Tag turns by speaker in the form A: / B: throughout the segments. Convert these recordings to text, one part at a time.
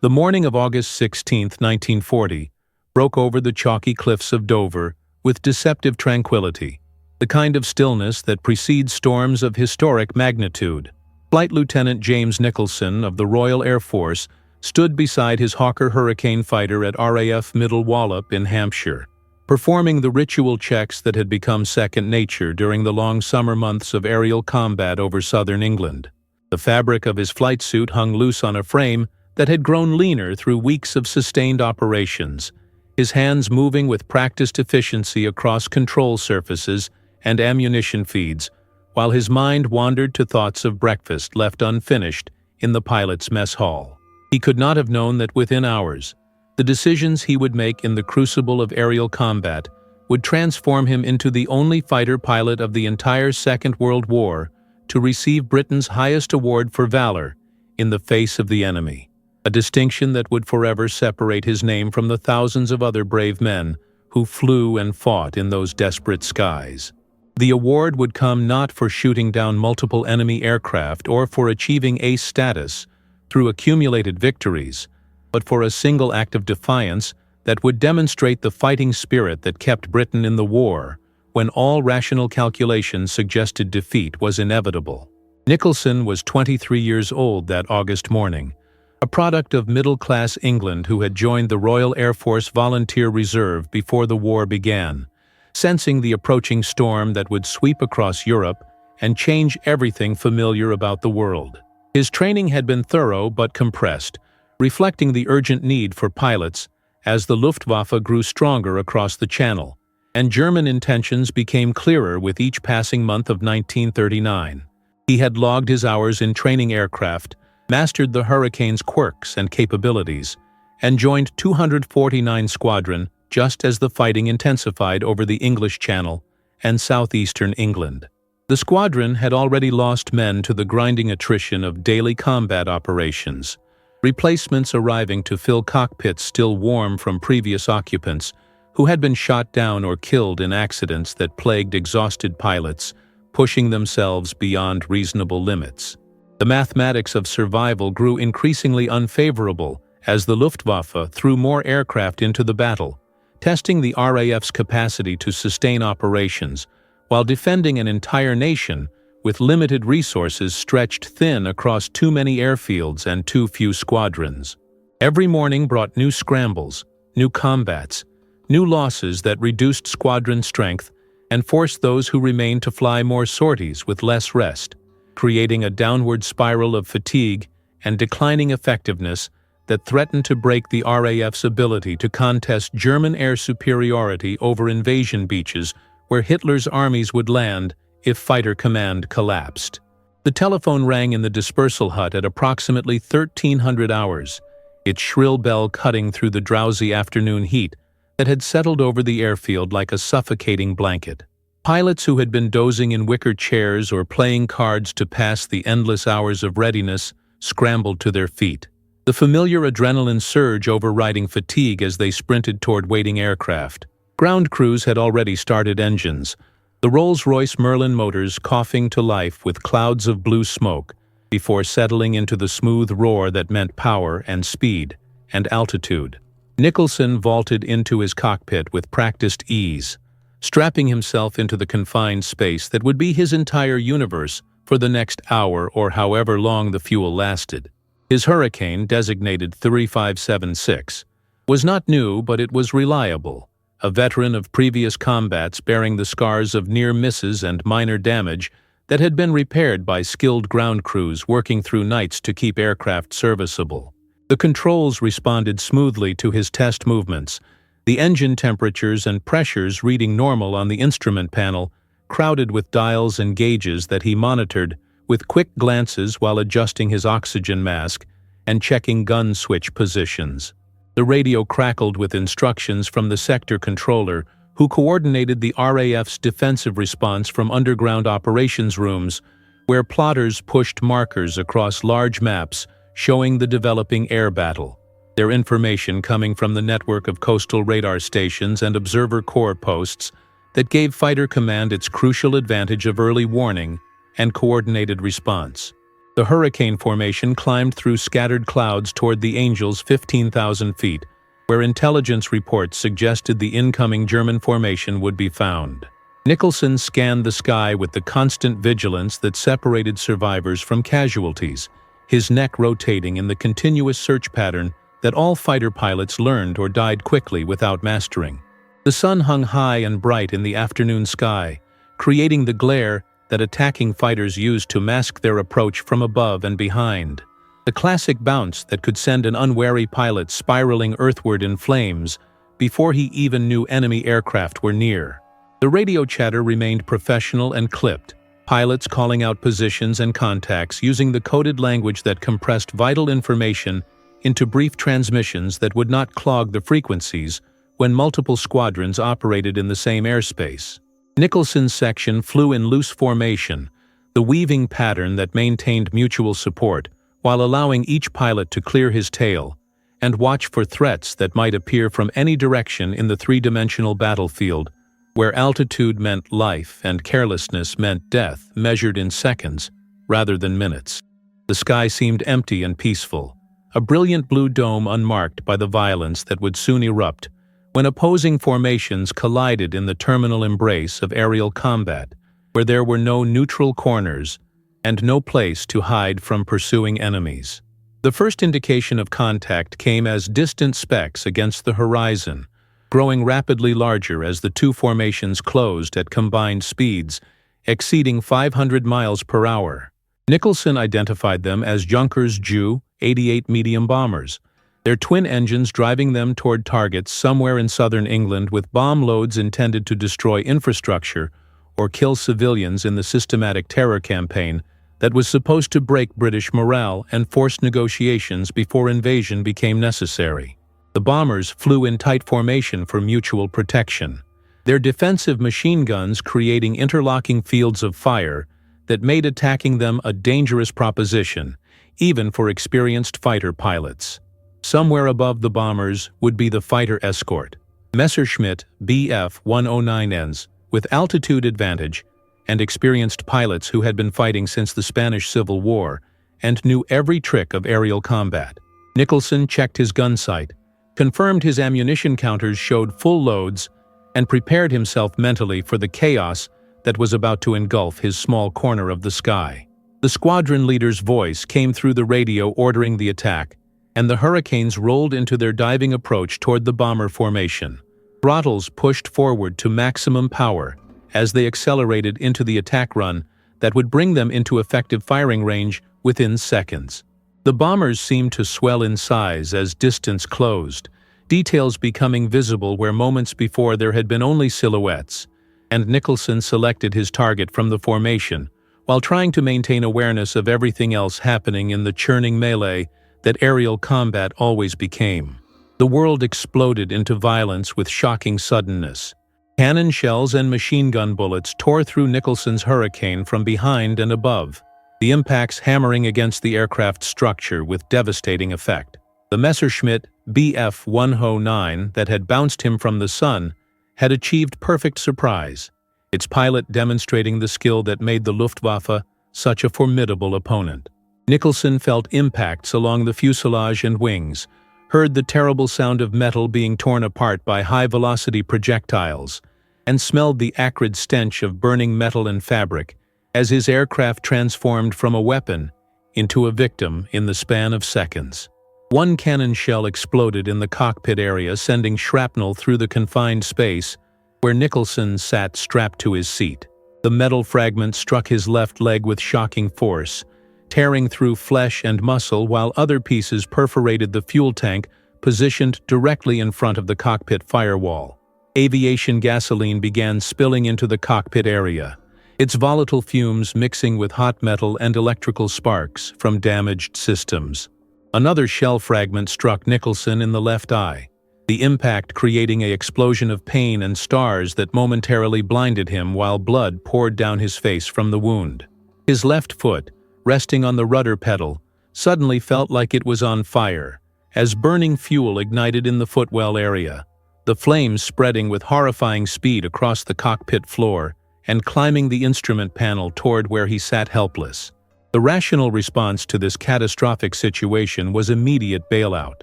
A: The morning of August 16, 1940, broke over the chalky cliffs of Dover with deceptive tranquility, the kind of stillness that precedes storms of historic magnitude. Flight Lieutenant James Nicholson of the Royal Air Force stood beside his Hawker Hurricane fighter at RAF Middle Wallop in Hampshire, performing the ritual checks that had become second nature during the long summer months of aerial combat over southern England. The fabric of his flight suit hung loose on a frame that had grown leaner through weeks of sustained operations, his hands moving with practiced efficiency across control surfaces and ammunition feeds, while his mind wandered to thoughts of breakfast left unfinished in the pilot's mess hall. He could not have known that within hours, the decisions he would make in the crucible of aerial combat would transform him into the only fighter pilot of the entire Second World War to receive Britain's highest award for valor in the face of the enemy, a distinction that would forever separate his name from the thousands of other brave men who flew and fought in those desperate skies. The award would come not for shooting down multiple enemy aircraft or for achieving ace status through accumulated victories, but for a single act of defiance that would demonstrate the fighting spirit that kept Britain in the war when all rational calculations suggested defeat was inevitable. Nicholson was 23 years old that August morning, a product of middle-class England who had joined the Royal Air Force Volunteer Reserve before the war began, sensing the approaching storm that would sweep across Europe and change everything familiar about the world. His training had been thorough but compressed, reflecting the urgent need for pilots as the Luftwaffe grew stronger across the Channel, and German intentions became clearer with each passing month of 1939. He had logged his hours in training aircraft, mastered the Hurricane's quirks and capabilities, and joined 249 Squadron just as the fighting intensified over the English Channel and southeastern England. The squadron had already lost men to the grinding attrition of daily combat operations, replacements arriving to fill cockpits still warm from previous occupants who had been shot down or killed in accidents that plagued exhausted pilots, pushing themselves beyond reasonable limits. The mathematics of survival grew increasingly unfavorable as the Luftwaffe threw more aircraft into the battle, testing the RAF's capacity to sustain operations while defending an entire nation with limited resources stretched thin across too many airfields and too few squadrons. Every morning brought new scrambles, new combats, new losses that reduced squadron strength and forced those who remained to fly more sorties with less rest, creating a downward spiral of fatigue and declining effectiveness that threatened to break the RAF's ability to contest German air superiority over invasion beaches where Hitler's armies would land if fighter command collapsed. The telephone rang in the dispersal hut at approximately 1300 hours, its shrill bell cutting through the drowsy afternoon heat that had settled over the airfield like a suffocating blanket. Pilots who had been dozing in wicker chairs or playing cards to pass the endless hours of readiness scrambled to their feet, the familiar adrenaline surge overriding fatigue as they sprinted toward waiting aircraft. Ground crews had already started engines, the Rolls-Royce Merlin motors coughing to life with clouds of blue smoke before settling into the smooth roar that meant power and speed and altitude. Nicholson vaulted into his cockpit with practiced ease, strapping himself into the confined space that would be his entire universe for the next hour or however long the fuel lasted. His Hurricane, designated 3576, was not new, but it was reliable, a veteran of previous combats bearing the scars of near misses and minor damage that had been repaired by skilled ground crews working through nights to keep aircraft serviceable. The controls responded smoothly to his test movements, the engine temperatures and pressures reading normal on the instrument panel, crowded with dials and gauges that he monitored with quick glances while adjusting his oxygen mask and checking gun switch positions. The radio crackled with instructions from the sector controller, who coordinated the RAF's defensive response from underground operations rooms, where plotters pushed markers across large maps showing the developing air battle, their information coming from the network of coastal radar stations and observer corps posts that gave Fighter Command its crucial advantage of early warning and coordinated response. The hurricane formation climbed through scattered clouds toward the Angel's 15,000 feet, where intelligence reports suggested the incoming German formation would be found. Nicholson scanned the sky with the constant vigilance that separated survivors from casualties, his neck rotating in the continuous search pattern that all fighter pilots learned or died quickly without mastering. The sun hung high and bright in the afternoon sky, creating the glare that attacking fighters used to mask their approach from above and behind. The classic bounce that could send an unwary pilot spiraling earthward in flames before he even knew enemy aircraft were near. The radio chatter remained professional and clipped, pilots calling out positions and contacts using the coded language that compressed vital information into brief transmissions that would not clog the frequencies when multiple squadrons operated in the same airspace. Nicholson's section flew in loose formation, the weaving pattern that maintained mutual support, while allowing each pilot to clear his tail and watch for threats that might appear from any direction in the three-dimensional battlefield, where altitude meant life and carelessness meant death, measured in seconds rather than minutes. The sky seemed empty and peaceful, a brilliant blue dome unmarked by the violence that would soon erupt when opposing formations collided in the terminal embrace of aerial combat, where there were no neutral corners and no place to hide from pursuing enemies. The first indication of contact came as distant specks against the horizon, growing rapidly larger as the two formations closed at combined speeds exceeding 500 miles per hour. Nicholson identified them as Junkers Ju-88 medium bombers, their twin engines driving them toward targets somewhere in southern England with bomb loads intended to destroy infrastructure or kill civilians in the systematic terror campaign that was supposed to break British morale and force negotiations before invasion became necessary. The bombers flew in tight formation for mutual protection, their defensive machine guns creating interlocking fields of fire that made attacking them a dangerous proposition, even for experienced fighter pilots. Somewhere above the bombers would be the fighter escort, Messerschmitt Bf-109s, with altitude advantage and experienced pilots who had been fighting since the Spanish Civil War and knew every trick of aerial combat. Nicholson checked his gun sight, confirmed his ammunition counters showed full loads, and prepared himself mentally for the chaos that was about to engulf his small corner of the sky. The squadron leader's voice came through the radio ordering the attack, and the Hurricanes rolled into their diving approach toward the bomber formation. Throttles pushed forward to maximum power as they accelerated into the attack run that would bring them into effective firing range within seconds. The bombers seemed to swell in size as distance closed, details becoming visible where moments before there had been only silhouettes, and Nicholson selected his target from the formation, while trying to maintain awareness of everything else happening in the churning melee that aerial combat always became. The world exploded into violence with shocking suddenness. Cannon shells and machine gun bullets tore through Nicholson's Hurricane from behind and above, the impacts hammering against the aircraft's structure with devastating effect. The Messerschmitt Bf-109 that had bounced him from the sun had achieved perfect surprise, its pilot demonstrating the skill that made the Luftwaffe such a formidable opponent. Nicholson felt impacts along the fuselage and wings, heard the terrible sound of metal being torn apart by high-velocity projectiles, and smelled the acrid stench of burning metal and fabric as his aircraft transformed from a weapon into a victim in the span of seconds. One cannon shell exploded in the cockpit area, sending shrapnel through the confined space where Nicholson sat strapped to his seat. The metal fragment struck his left leg with shocking force, tearing through flesh and muscle, while other pieces perforated the fuel tank positioned directly in front of the cockpit firewall. Aviation gasoline began spilling into the cockpit area, its volatile fumes mixing with hot metal and electrical sparks from damaged systems. Another shell fragment struck Nicholson in the left eye, the impact creating an explosion of pain and stars that momentarily blinded him while blood poured down his face from the wound. His left foot, resting on the rudder pedal, suddenly felt like it was on fire, as burning fuel ignited in the footwell area, the flames spreading with horrifying speed across the cockpit floor and climbing the instrument panel toward where he sat helpless. The rational response to this catastrophic situation was immediate bailout.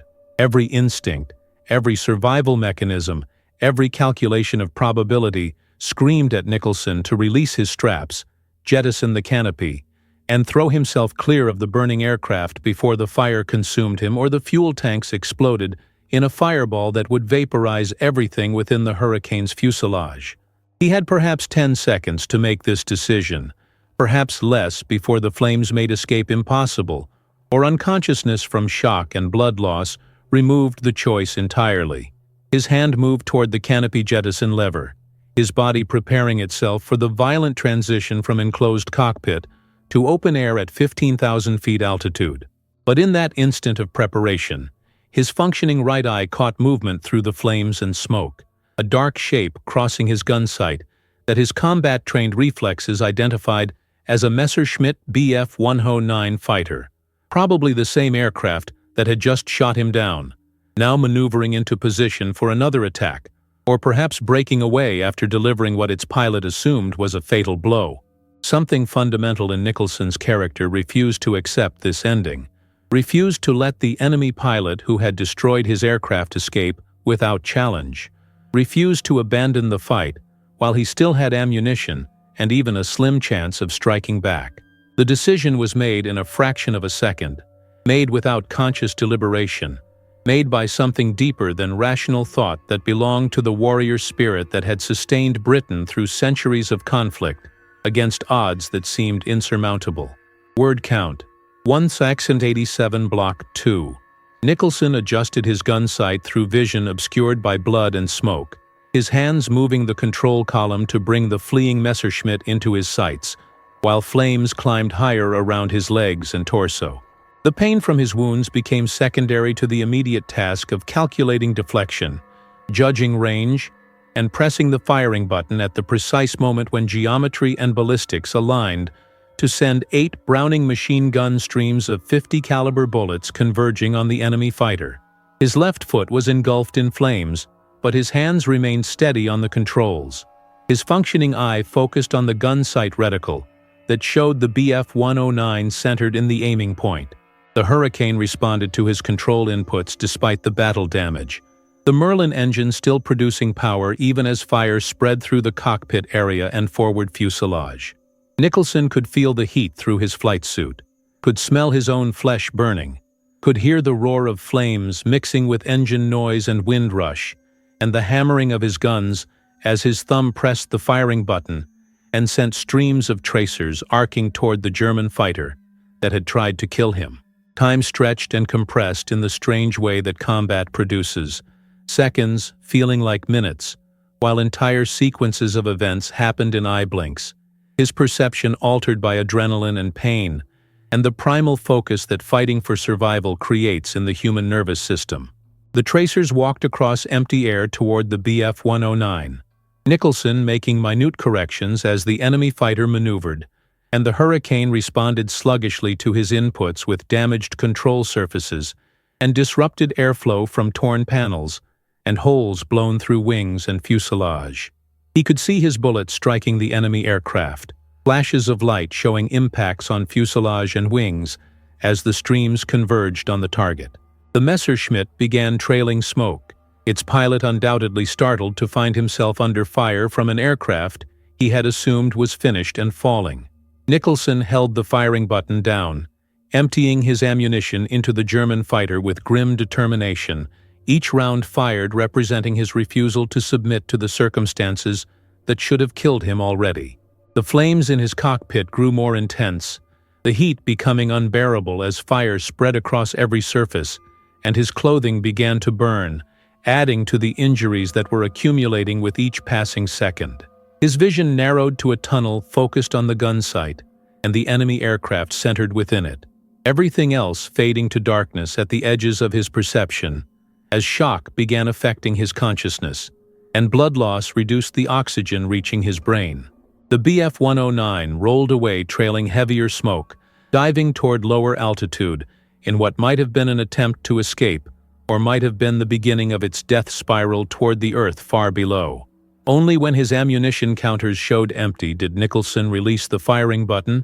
A: Every instinct, every survival mechanism, every calculation of probability screamed at Nicholson to release his straps, jettison the canopy, and throw himself clear of the burning aircraft before the fire consumed him or the fuel tanks exploded in a fireball that would vaporize everything within the Hurricane's fuselage. He had perhaps 10 seconds to make this decision, perhaps less before the flames made escape impossible, or unconsciousness from shock and blood loss removed the choice entirely. His hand moved toward the canopy jettison lever, his body preparing itself for the violent transition from enclosed cockpit to open air at 15,000 feet altitude. But in that instant of preparation, his functioning right eye caught movement through the flames and smoke, a dark shape crossing his gun sight that his combat-trained reflexes identified as a Messerschmitt Bf-109 fighter, probably the same aircraft that had just shot him down, now maneuvering into position for another attack, or perhaps breaking away after delivering what its pilot assumed was a fatal blow. Something fundamental in Nicholson's character refused to accept this ending, refused to let the enemy pilot who had destroyed his aircraft escape without challenge, refused to abandon the fight while he still had ammunition and even a slim chance of striking back. The decision was made in a fraction of a second, made without conscious deliberation, made by something deeper than rational thought that belonged to the warrior spirit that had sustained Britain through centuries of conflict against odds that seemed insurmountable. Word count: 187 Block 2. Nicholson adjusted his gun sight through vision obscured by blood and smoke, his hands moving the control column to bring the fleeing Messerschmitt into his sights, while flames climbed higher around his legs and torso. The pain from his wounds became secondary to the immediate task of calculating deflection, judging range, and pressing the firing button at the precise moment when geometry and ballistics aligned to send 8 Browning machine gun streams of 50 caliber bullets converging on the enemy fighter. His left foot was engulfed in flames, but his hands remained steady on the controls. His functioning eye focused on the gun sight reticle that showed the Bf-109 centered in the aiming point. The Hurricane responded to his control inputs despite the battle damage, the Merlin engine still producing power even as fire spread through the cockpit area and forward fuselage. Nicholson could feel the heat through his flight suit, could smell his own flesh burning, could hear the roar of flames mixing with engine noise and wind rush, and the hammering of his guns as his thumb pressed the firing button and sent streams of tracers arcing toward the German fighter that had tried to kill him. Time stretched and compressed in the strange way that combat produces, seconds feeling like minutes, while entire sequences of events happened in eye blinks, his perception altered by adrenaline and pain, and the primal focus that fighting for survival creates in the human nervous system. The tracers walked across empty air toward the Bf-109, Nicholson making minute corrections as the enemy fighter maneuvered, and the Hurricane responded sluggishly to his inputs with damaged control surfaces and disrupted airflow from torn panels and holes blown through wings and fuselage. He could see his bullets striking the enemy aircraft, flashes of light showing impacts on fuselage and wings as the streams converged on the target. The Messerschmitt began trailing smoke, its pilot undoubtedly startled to find himself under fire from an aircraft he had assumed was finished and falling. Nicholson held the firing button down, emptying his ammunition into the German fighter with grim determination, each round fired representing his refusal to submit to the circumstances that should have killed him already. The flames in his cockpit grew more intense, the heat becoming unbearable as fire spread across every surface, and his clothing began to burn, adding to the injuries that were accumulating with each passing second. His vision narrowed to a tunnel focused on the gun sight and the enemy aircraft centered within it, everything else fading to darkness at the edges of his perception, as shock began affecting his consciousness, and blood loss reduced the oxygen reaching his brain. The Bf-109 rolled away trailing heavier smoke, diving toward lower altitude in what might have been an attempt to escape, or might have been the beginning of its death spiral toward the earth far below. Only when his ammunition counters showed empty did Nicholson release the firing button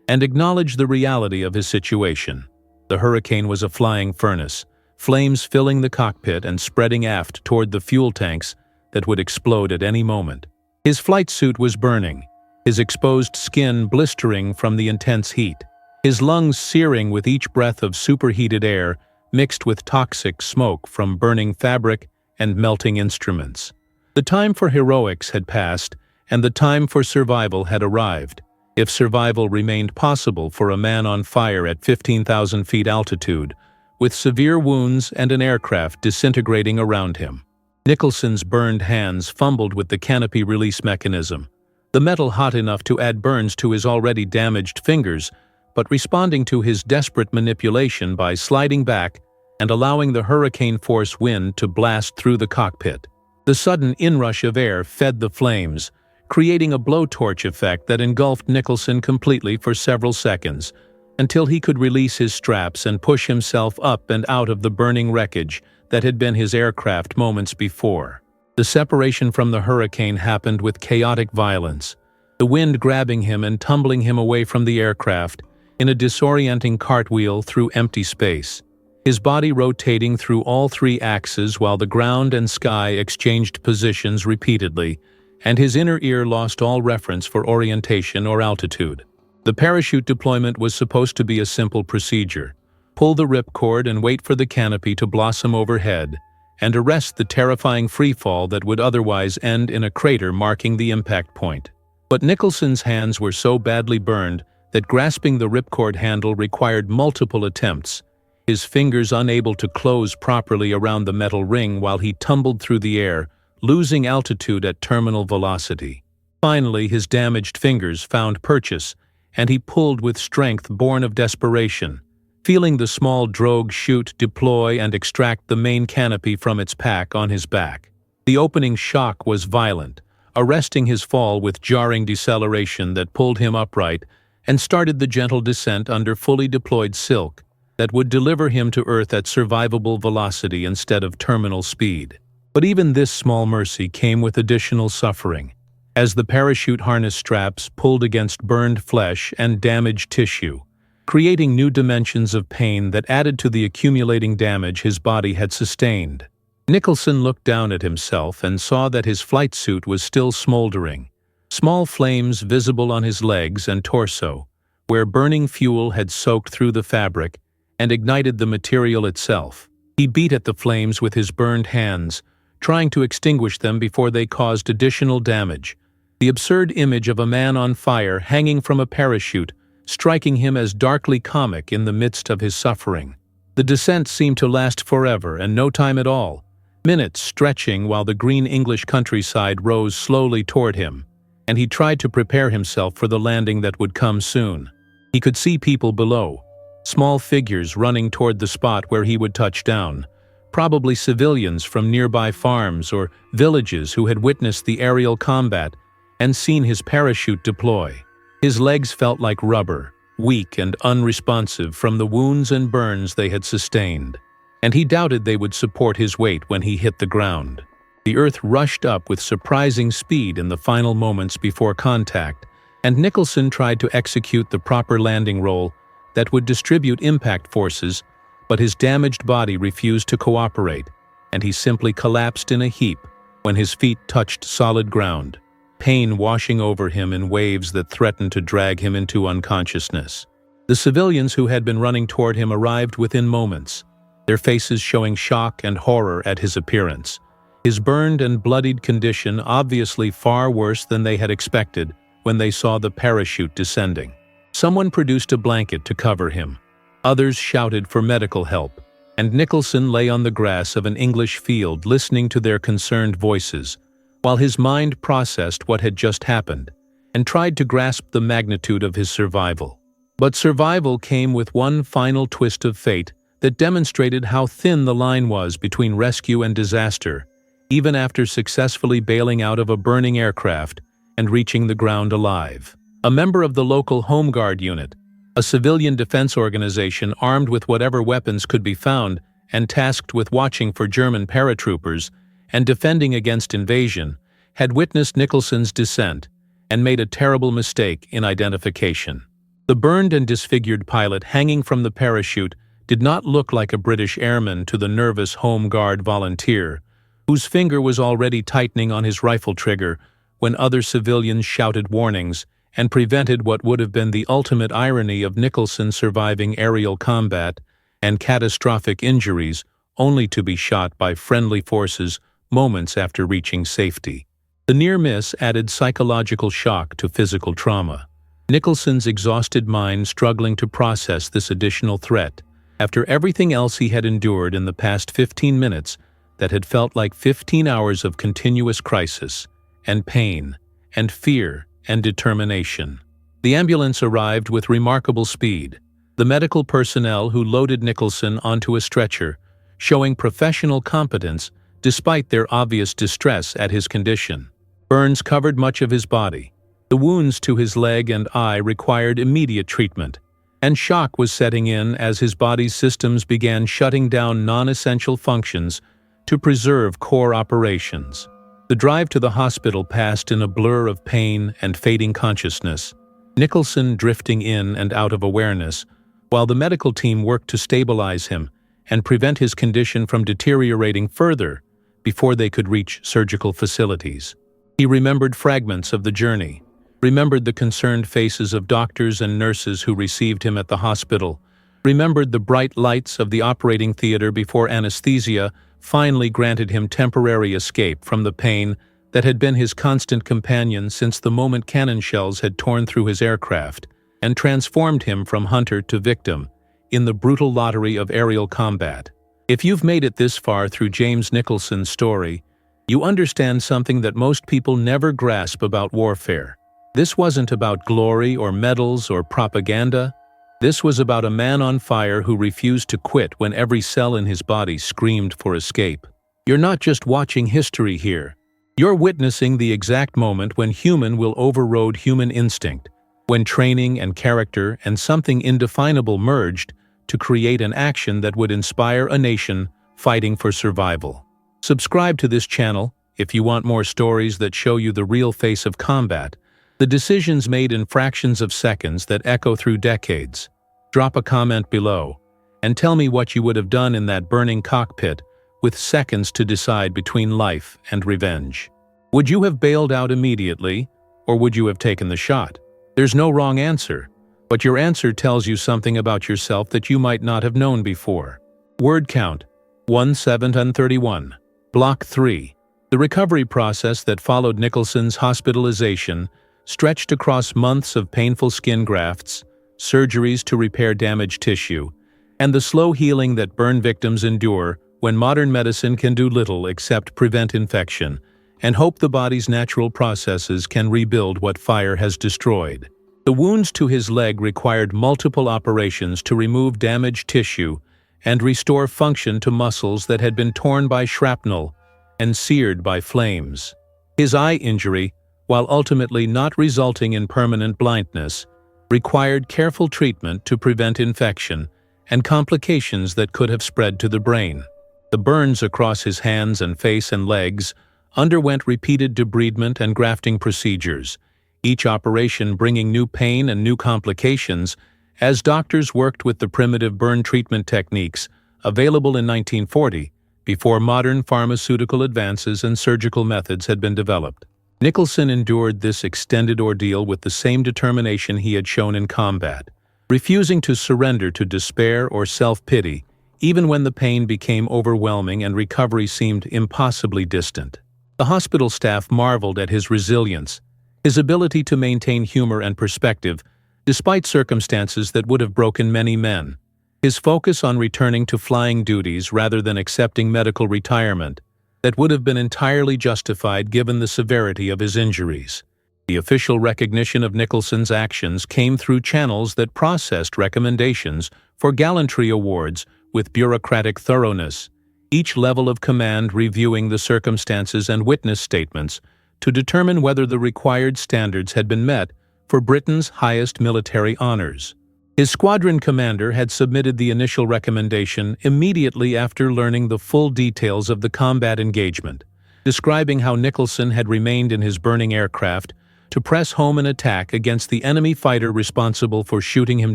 A: and acknowledge the reality of his situation. The hurricane was a flying furnace, flames filling the cockpit and spreading aft toward the fuel tanks that would explode at any moment. His flight suit was burning, his exposed skin blistering from the intense heat, his lungs searing with each breath of superheated air mixed with toxic smoke from burning fabric and melting instruments. The time for heroics had passed, and the time for survival had arrived, if survival remained possible for a man on fire at 15,000 feet altitude, with severe wounds and an aircraft disintegrating around him. Nicholson's burned hands fumbled with the canopy release mechanism, the metal hot enough to add burns to his already damaged fingers, but responding to his desperate manipulation by sliding back and allowing the hurricane-force wind to blast through the cockpit. The sudden inrush of air fed the flames, creating a blowtorch effect that engulfed Nicholson completely for several seconds, until he could release his straps and push himself up and out of the burning wreckage that had been his aircraft moments before. The separation from the hurricane happened with chaotic violence, the wind grabbing him and tumbling him away from the aircraft in a disorienting cartwheel through empty space, his body rotating through all three axes while the ground and sky exchanged positions repeatedly, and his inner ear lost all reference for orientation or altitude. The parachute deployment was supposed to be a simple procedure: pull the ripcord and wait for the canopy to blossom overhead, and arrest the terrifying freefall that would otherwise end in a crater marking the impact point. But Nicholson's hands were so badly burned that grasping the ripcord handle required multiple attempts, his fingers unable to close properly around the metal ring while he tumbled through the air, losing altitude at terminal velocity. Finally, his damaged fingers found purchase, and he pulled with strength born of desperation, feeling the small drogue chute deploy and extract the main canopy from its pack on his back. The opening shock was violent, arresting his fall with jarring deceleration that pulled him upright and started the gentle descent under fully deployed silk that would deliver him to Earth at survivable velocity instead of terminal speed. But even this small mercy came with additional suffering, as the parachute harness straps pulled against burned flesh and damaged tissue, creating new dimensions of pain that added to the accumulating damage his body had sustained. Nicholson looked down at himself and saw that his flight suit was still smoldering, small flames visible on his legs and torso, where burning fuel had soaked through the fabric and ignited the material itself. He beat at the flames with his burned hands, trying to extinguish them before they caused additional damage. The absurd image of a man on fire hanging from a parachute, striking him as darkly comic in the midst of his suffering. The descent seemed to last forever and no time at all, minutes stretching while the green English countryside rose slowly toward him, and he tried to prepare himself for the landing that would come soon. He could see people below, small figures running toward the spot where he would touch down, probably civilians from nearby farms or villages who had witnessed the aerial combat and seen his parachute deploy. His legs felt like rubber, weak and unresponsive from the wounds and burns they had sustained, and he doubted they would support his weight when he hit the ground. The Earth rushed up with surprising speed in the final moments before contact, and Nicholson tried to execute the proper landing roll that would distribute impact forces, but his damaged body refused to cooperate, and he simply collapsed in a heap when his feet touched solid ground, pain washing over him in waves that threatened to drag him into unconsciousness. The civilians who had been running toward him arrived within moments, their faces showing shock and horror at his appearance, his burned and bloodied condition obviously far worse than they had expected when they saw the parachute descending. Someone produced a blanket to cover him. Others shouted for medical help, and Nicholson lay on the grass of an English field listening to their concerned voices, while his mind processed what had just happened and tried to grasp the magnitude of his survival. But survival came with one final twist of fate that demonstrated how thin the line was between rescue and disaster, even after successfully bailing out of a burning aircraft and reaching the ground alive. A member of the local Home Guard unit, a civilian defense organization armed with whatever weapons could be found and tasked with watching for German paratroopers and defending against invasion, had witnessed Nicholson's descent and made a terrible mistake in identification. The burned and disfigured pilot hanging from the parachute did not look like a British airman to the nervous Home Guard volunteer, whose finger was already tightening on his rifle trigger when other civilians shouted warnings and prevented what would have been the ultimate irony of Nicholson surviving aerial combat and catastrophic injuries only to be shot by friendly forces moments after reaching safety. The near miss added psychological shock to physical trauma, Nicholson's exhausted mind struggling to process this additional threat after everything else he had endured in the past 15 minutes that had felt like 15 hours of continuous crisis and pain and fear and determination. The ambulance arrived with remarkable speed, the medical personnel who loaded Nicholson onto a stretcher, showing professional competence despite their obvious distress at his condition. Burns covered much of his body. The wounds to his leg and eye required immediate treatment, and shock was setting in as his body's systems began shutting down non-essential functions to preserve core operations. The drive to the hospital passed in a blur of pain and fading consciousness, Nicholson drifting in and out of awareness, while the medical team worked to stabilize him and prevent his condition from deteriorating further before they could reach surgical facilities. He remembered fragments of the journey, remembered the concerned faces of doctors and nurses who received him at the hospital, remembered the bright lights of the operating theater before anesthesia finally granted him temporary escape from the pain that had been his constant companion since the moment cannon shells had torn through his aircraft and transformed him from hunter to victim in the brutal lottery of aerial combat. If you've made it this far through James Nicholson's story, you understand something that most people never grasp about warfare. This wasn't about glory or medals or propaganda. This was about a man on fire who refused to quit when every cell in his body screamed for escape. You're not just watching history here. You're witnessing the exact moment when human will overrode human instinct, when training and character and something indefinable merged to create an action that would inspire a nation fighting for survival. Subscribe to this channel if you want more stories that show you the real face of combat, the decisions made in fractions of seconds that echo through decades. Drop a comment below and tell me what you would have done in that burning cockpit with seconds to decide between life and revenge. Would you have bailed out immediately, or would you have taken the shot? There's no wrong answer, but your answer tells you something about yourself that you might not have known before. Word count: 1731. Block 3. The recovery process that followed Nicholson's hospitalization stretched across months of painful skin grafts, surgeries to repair damaged tissue, and the slow healing that burn victims endure when modern medicine can do little except prevent infection and hope the body's natural processes can rebuild what fire has destroyed. The wounds to his leg required multiple operations to remove damaged tissue and restore function to muscles that had been torn by shrapnel and seared by flames. His eye injury, while ultimately not resulting in permanent blindness, required careful treatment to prevent infection and complications that could have spread to the brain. The burns across his hands and face and legs underwent repeated debridement and grafting procedures, each operation bringing new pain and new complications as doctors worked with the primitive burn treatment techniques available in 1940 before modern pharmaceutical advances and surgical methods had been developed. Nicholson endured this extended ordeal with the same determination he had shown in combat, refusing to surrender to despair or self-pity even when the pain became overwhelming and recovery seemed impossibly distant. The hospital staff marveled at his resilience, his ability to maintain humor and perspective despite circumstances that would have broken many men, his focus on returning to flying duties rather than accepting medical retirement that would have been entirely justified given the severity of his injuries. The official recognition of Nicholson's actions came through channels that processed recommendations for gallantry awards with bureaucratic thoroughness, each level of command reviewing the circumstances and witness statements to determine whether the required standards had been met for Britain's highest military honors. His squadron commander had submitted the initial recommendation immediately after learning the full details of the combat engagement, describing how Nicholson had remained in his burning aircraft to press home an attack against the enemy fighter responsible for shooting him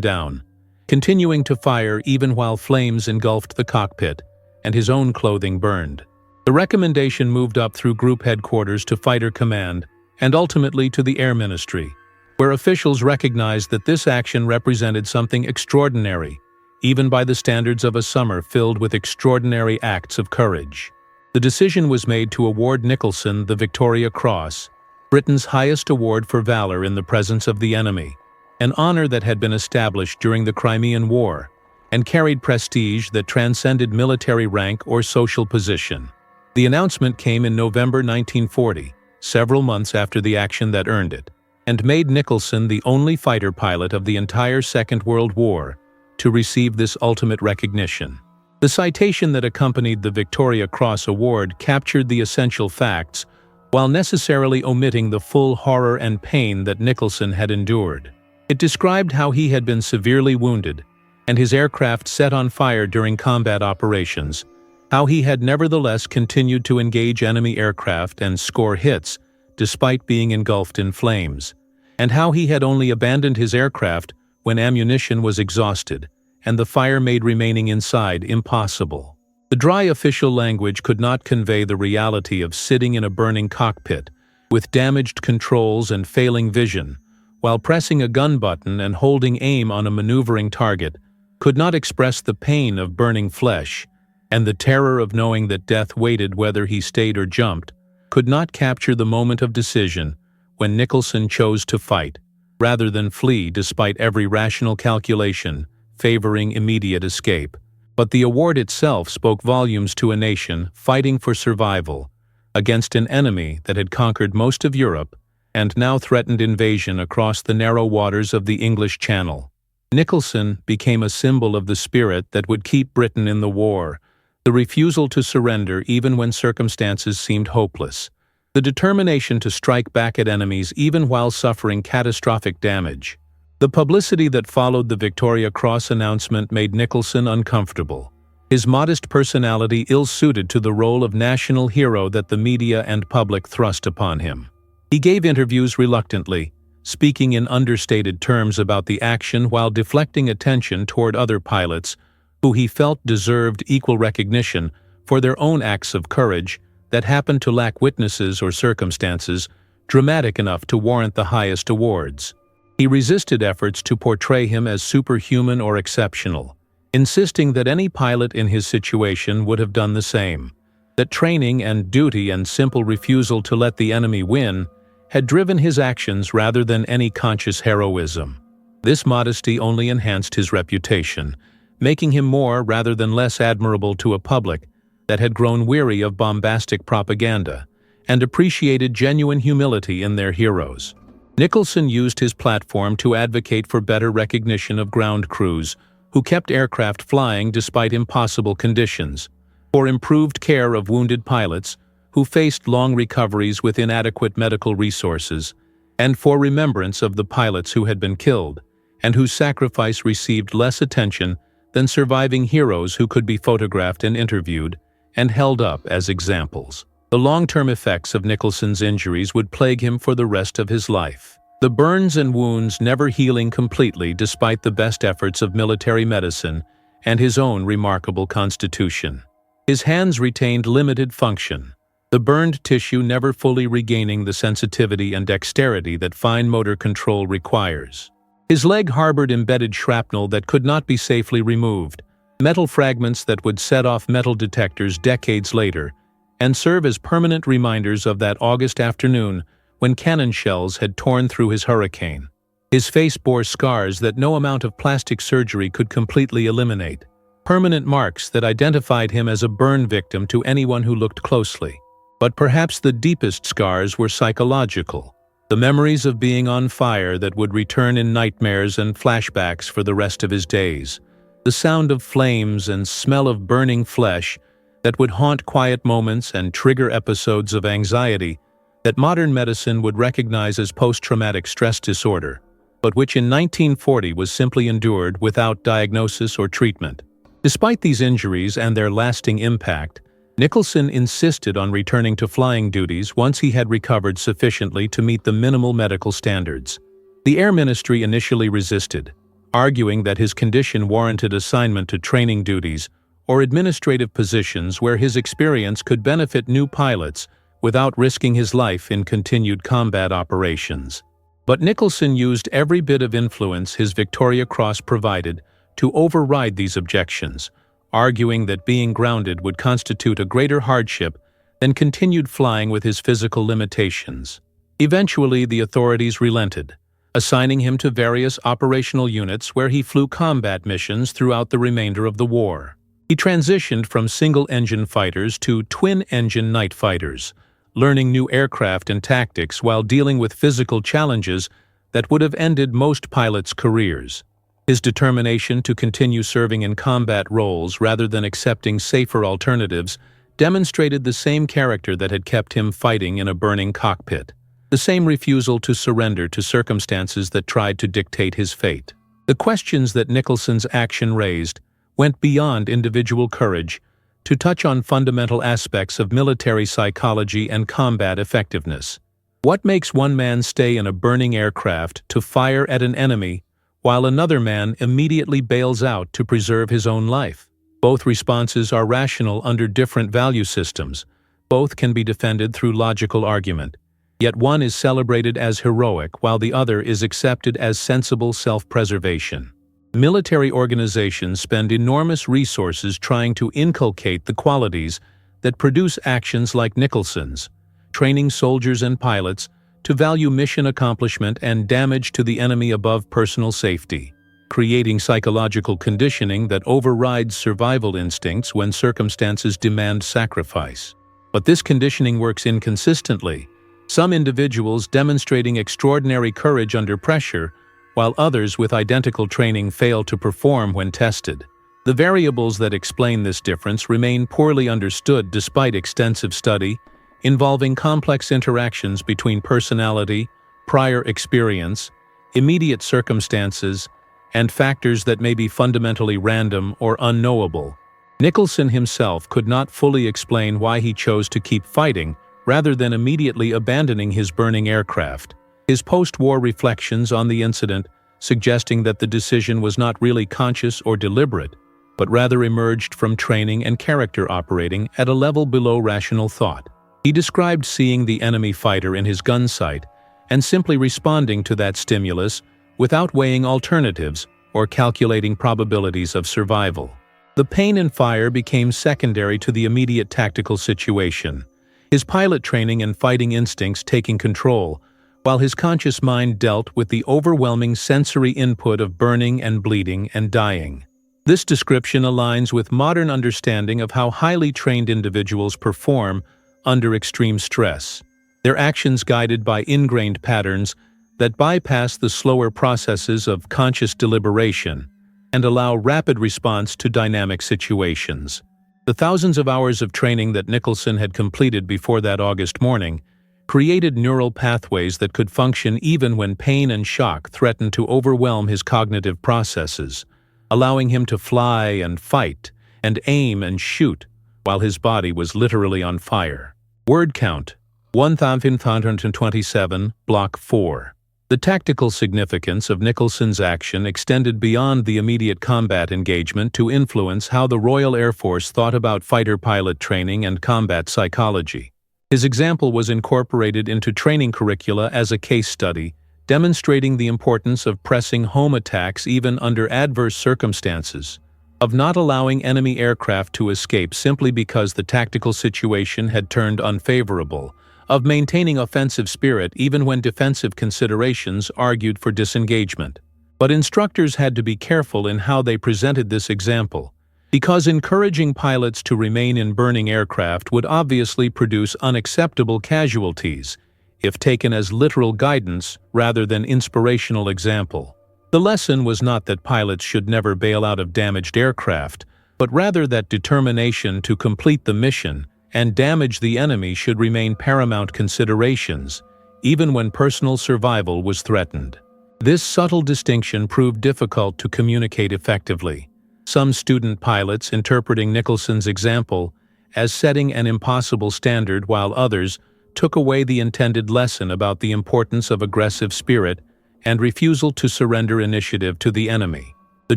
A: down, continuing to fire even while flames engulfed the cockpit and his own clothing burned. The recommendation moved up through Group Headquarters to Fighter Command and ultimately to the Air Ministry, where officials recognized that this action represented something extraordinary, even by the standards of a summer filled with extraordinary acts of courage. The decision was made to award Nicholson the Victoria Cross, Britain's highest award for valor in the presence of the enemy, an honor that had been established during the Crimean War and carried prestige that transcended military rank or social position. The announcement came in November 1940, several months after the action that earned it, and made Nicholson the only fighter pilot of the entire Second World War to receive this ultimate recognition. The citation that accompanied the Victoria Cross Award captured the essential facts while necessarily omitting the full horror and pain that Nicholson had endured. It described how he had been severely wounded and his aircraft set on fire during combat operations, how he had nevertheless continued to engage enemy aircraft and score hits despite being engulfed in flames, and how he had only abandoned his aircraft when ammunition was exhausted and the fire made remaining inside impossible. The dry official language could not convey the reality of sitting in a burning cockpit with damaged controls and failing vision, while pressing a gun button and holding aim on a maneuvering target, could not express the pain of burning flesh, and the terror of knowing that death waited whether he stayed or jumped, could not capture the moment of decision when Nicholson chose to fight, rather than flee despite every rational calculation favoring immediate escape. But the award itself spoke volumes to a nation fighting for survival against an enemy that had conquered most of Europe and now threatened invasion across the narrow waters of the English Channel. Nicholson became a symbol of the spirit that would keep Britain in the war, the refusal to surrender even when circumstances seemed hopeless, the determination to strike back at enemies even while suffering catastrophic damage. The publicity that followed the Victoria Cross announcement made Nicholson uncomfortable, his modest personality ill-suited to the role of national hero that the media and public thrust upon him. He gave interviews reluctantly, speaking in understated terms about the action while deflecting attention toward other pilots who he felt deserved equal recognition for their own acts of courage that happened to lack witnesses or circumstances dramatic enough to warrant the highest awards. He resisted efforts to portray him as superhuman or exceptional, insisting that any pilot in his situation would have done the same, that training and duty and simple refusal to let the enemy win had driven his actions rather than any conscious heroism. This modesty only enhanced his reputation, making him more rather than less admirable to a public that had grown weary of bombastic propaganda and appreciated genuine humility in their heroes. Nicholson used his platform to advocate for better recognition of ground crews who kept aircraft flying despite impossible conditions, for improved care of wounded pilots who faced long recoveries with inadequate medical resources, and for remembrance of the pilots who had been killed and whose sacrifice received less attention than surviving heroes who could be photographed and interviewed and held up as examples. The long-term effects of Nicholson's injuries would plague him for the rest of his life, the burns and wounds never healing completely despite the best efforts of military medicine and his own remarkable constitution. His hands retained limited function, the burned tissue never fully regaining the sensitivity and dexterity that fine motor control requires. His leg harbored embedded shrapnel that could not be safely removed, metal fragments that would set off metal detectors decades later, and serve as permanent reminders of that August afternoon when cannon shells had torn through his Hurricane. His face bore scars that no amount of plastic surgery could completely eliminate, permanent marks that identified him as a burn victim to anyone who looked closely. But perhaps the deepest scars were psychological, the memories of being on fire that would return in nightmares and flashbacks for the rest of his days, the sound of flames and smell of burning flesh that would haunt quiet moments and trigger episodes of anxiety that modern medicine would recognize as post-traumatic stress disorder, but which in 1940 was simply endured without diagnosis or treatment. Despite these injuries and their lasting impact, Nicholson insisted on returning to flying duties once he had recovered sufficiently to meet the minimal medical standards. The Air Ministry initially resisted, arguing that his condition warranted assignment to training duties or administrative positions where his experience could benefit new pilots without risking his life in continued combat operations. But Nicholson used every bit of influence his Victoria Cross provided to override these objections, arguing that being grounded would constitute a greater hardship than continued flying with his physical limitations. Eventually, the authorities relented, assigning him to various operational units where he flew combat missions throughout the remainder of the war. He transitioned from single-engine fighters to twin-engine night fighters, learning new aircraft and tactics while dealing with physical challenges that would have ended most pilots' careers. His determination to continue serving in combat roles rather than accepting safer alternatives demonstrated the same character that had kept him fighting in a burning cockpit, the same refusal to surrender to circumstances that tried to dictate his fate. The questions that Nicholson's action raised went beyond individual courage to touch on fundamental aspects of military psychology and combat effectiveness. What makes one man stay in a burning aircraft to fire at an enemy while another man immediately bails out to preserve his own life? Both responses are rational under different value systems. Both can be defended through logical argument. Yet one is celebrated as heroic while the other is accepted as sensible self-preservation. Military organizations spend enormous resources trying to inculcate the qualities that produce actions like Nicholson's, training soldiers and pilots to value mission accomplishment and damage to the enemy above personal safety, creating psychological conditioning that overrides survival instincts when circumstances demand sacrifice. But this conditioning works inconsistently, some individuals demonstrating extraordinary courage under pressure, while others with identical training fail to perform when tested. The variables that explain this difference remain poorly understood despite extensive study, involving complex interactions between personality, prior experience, immediate circumstances, and factors that may be fundamentally random or unknowable. Nicholson himself could not fully explain why he chose to keep fighting rather than immediately abandoning his burning aircraft. His post-war reflections on the incident suggesting that the decision was not really conscious or deliberate, but rather emerged from training and character operating at a level below rational thought. He described seeing the enemy fighter in his gun sight and simply responding to that stimulus without weighing alternatives or calculating probabilities of survival. The pain and fire became secondary to the immediate tactical situation, his pilot training and fighting instincts taking control, while his conscious mind dealt with the overwhelming sensory input of burning and bleeding and dying. This description aligns with modern understanding of how highly trained individuals perform under extreme stress, their actions guided by ingrained patterns that bypass the slower processes of conscious deliberation and allow rapid response to dynamic situations. The thousands of hours of training that Nicholson had completed before that August morning created neural pathways that could function even when pain and shock threatened to overwhelm his cognitive processes, allowing him to fly and fight and aim and shoot while his body was literally on fire. Word count: 1,527, Block 4. The tactical significance of Nicholson's action extended beyond the immediate combat engagement to influence how the Royal Air Force thought about fighter pilot training and combat psychology. His example was incorporated into training curricula as a case study, demonstrating the importance of pressing home attacks even under adverse circumstances, of not allowing enemy aircraft to escape simply because the tactical situation had turned unfavorable, of maintaining offensive spirit even when defensive considerations argued for disengagement. But instructors had to be careful in how they presented this example, because encouraging pilots to remain in burning aircraft would obviously produce unacceptable casualties if taken as literal guidance rather than inspirational example. The lesson was not that pilots should never bail out of damaged aircraft, but rather that determination to complete the mission and damage the enemy should remain paramount considerations, even when personal survival was threatened. This subtle distinction proved difficult to communicate effectively. Some student pilots, interpreting Nicholson's example as setting an impossible standard, while others took away the intended lesson about the importance of aggressive spirit and refusal to surrender initiative to the enemy. The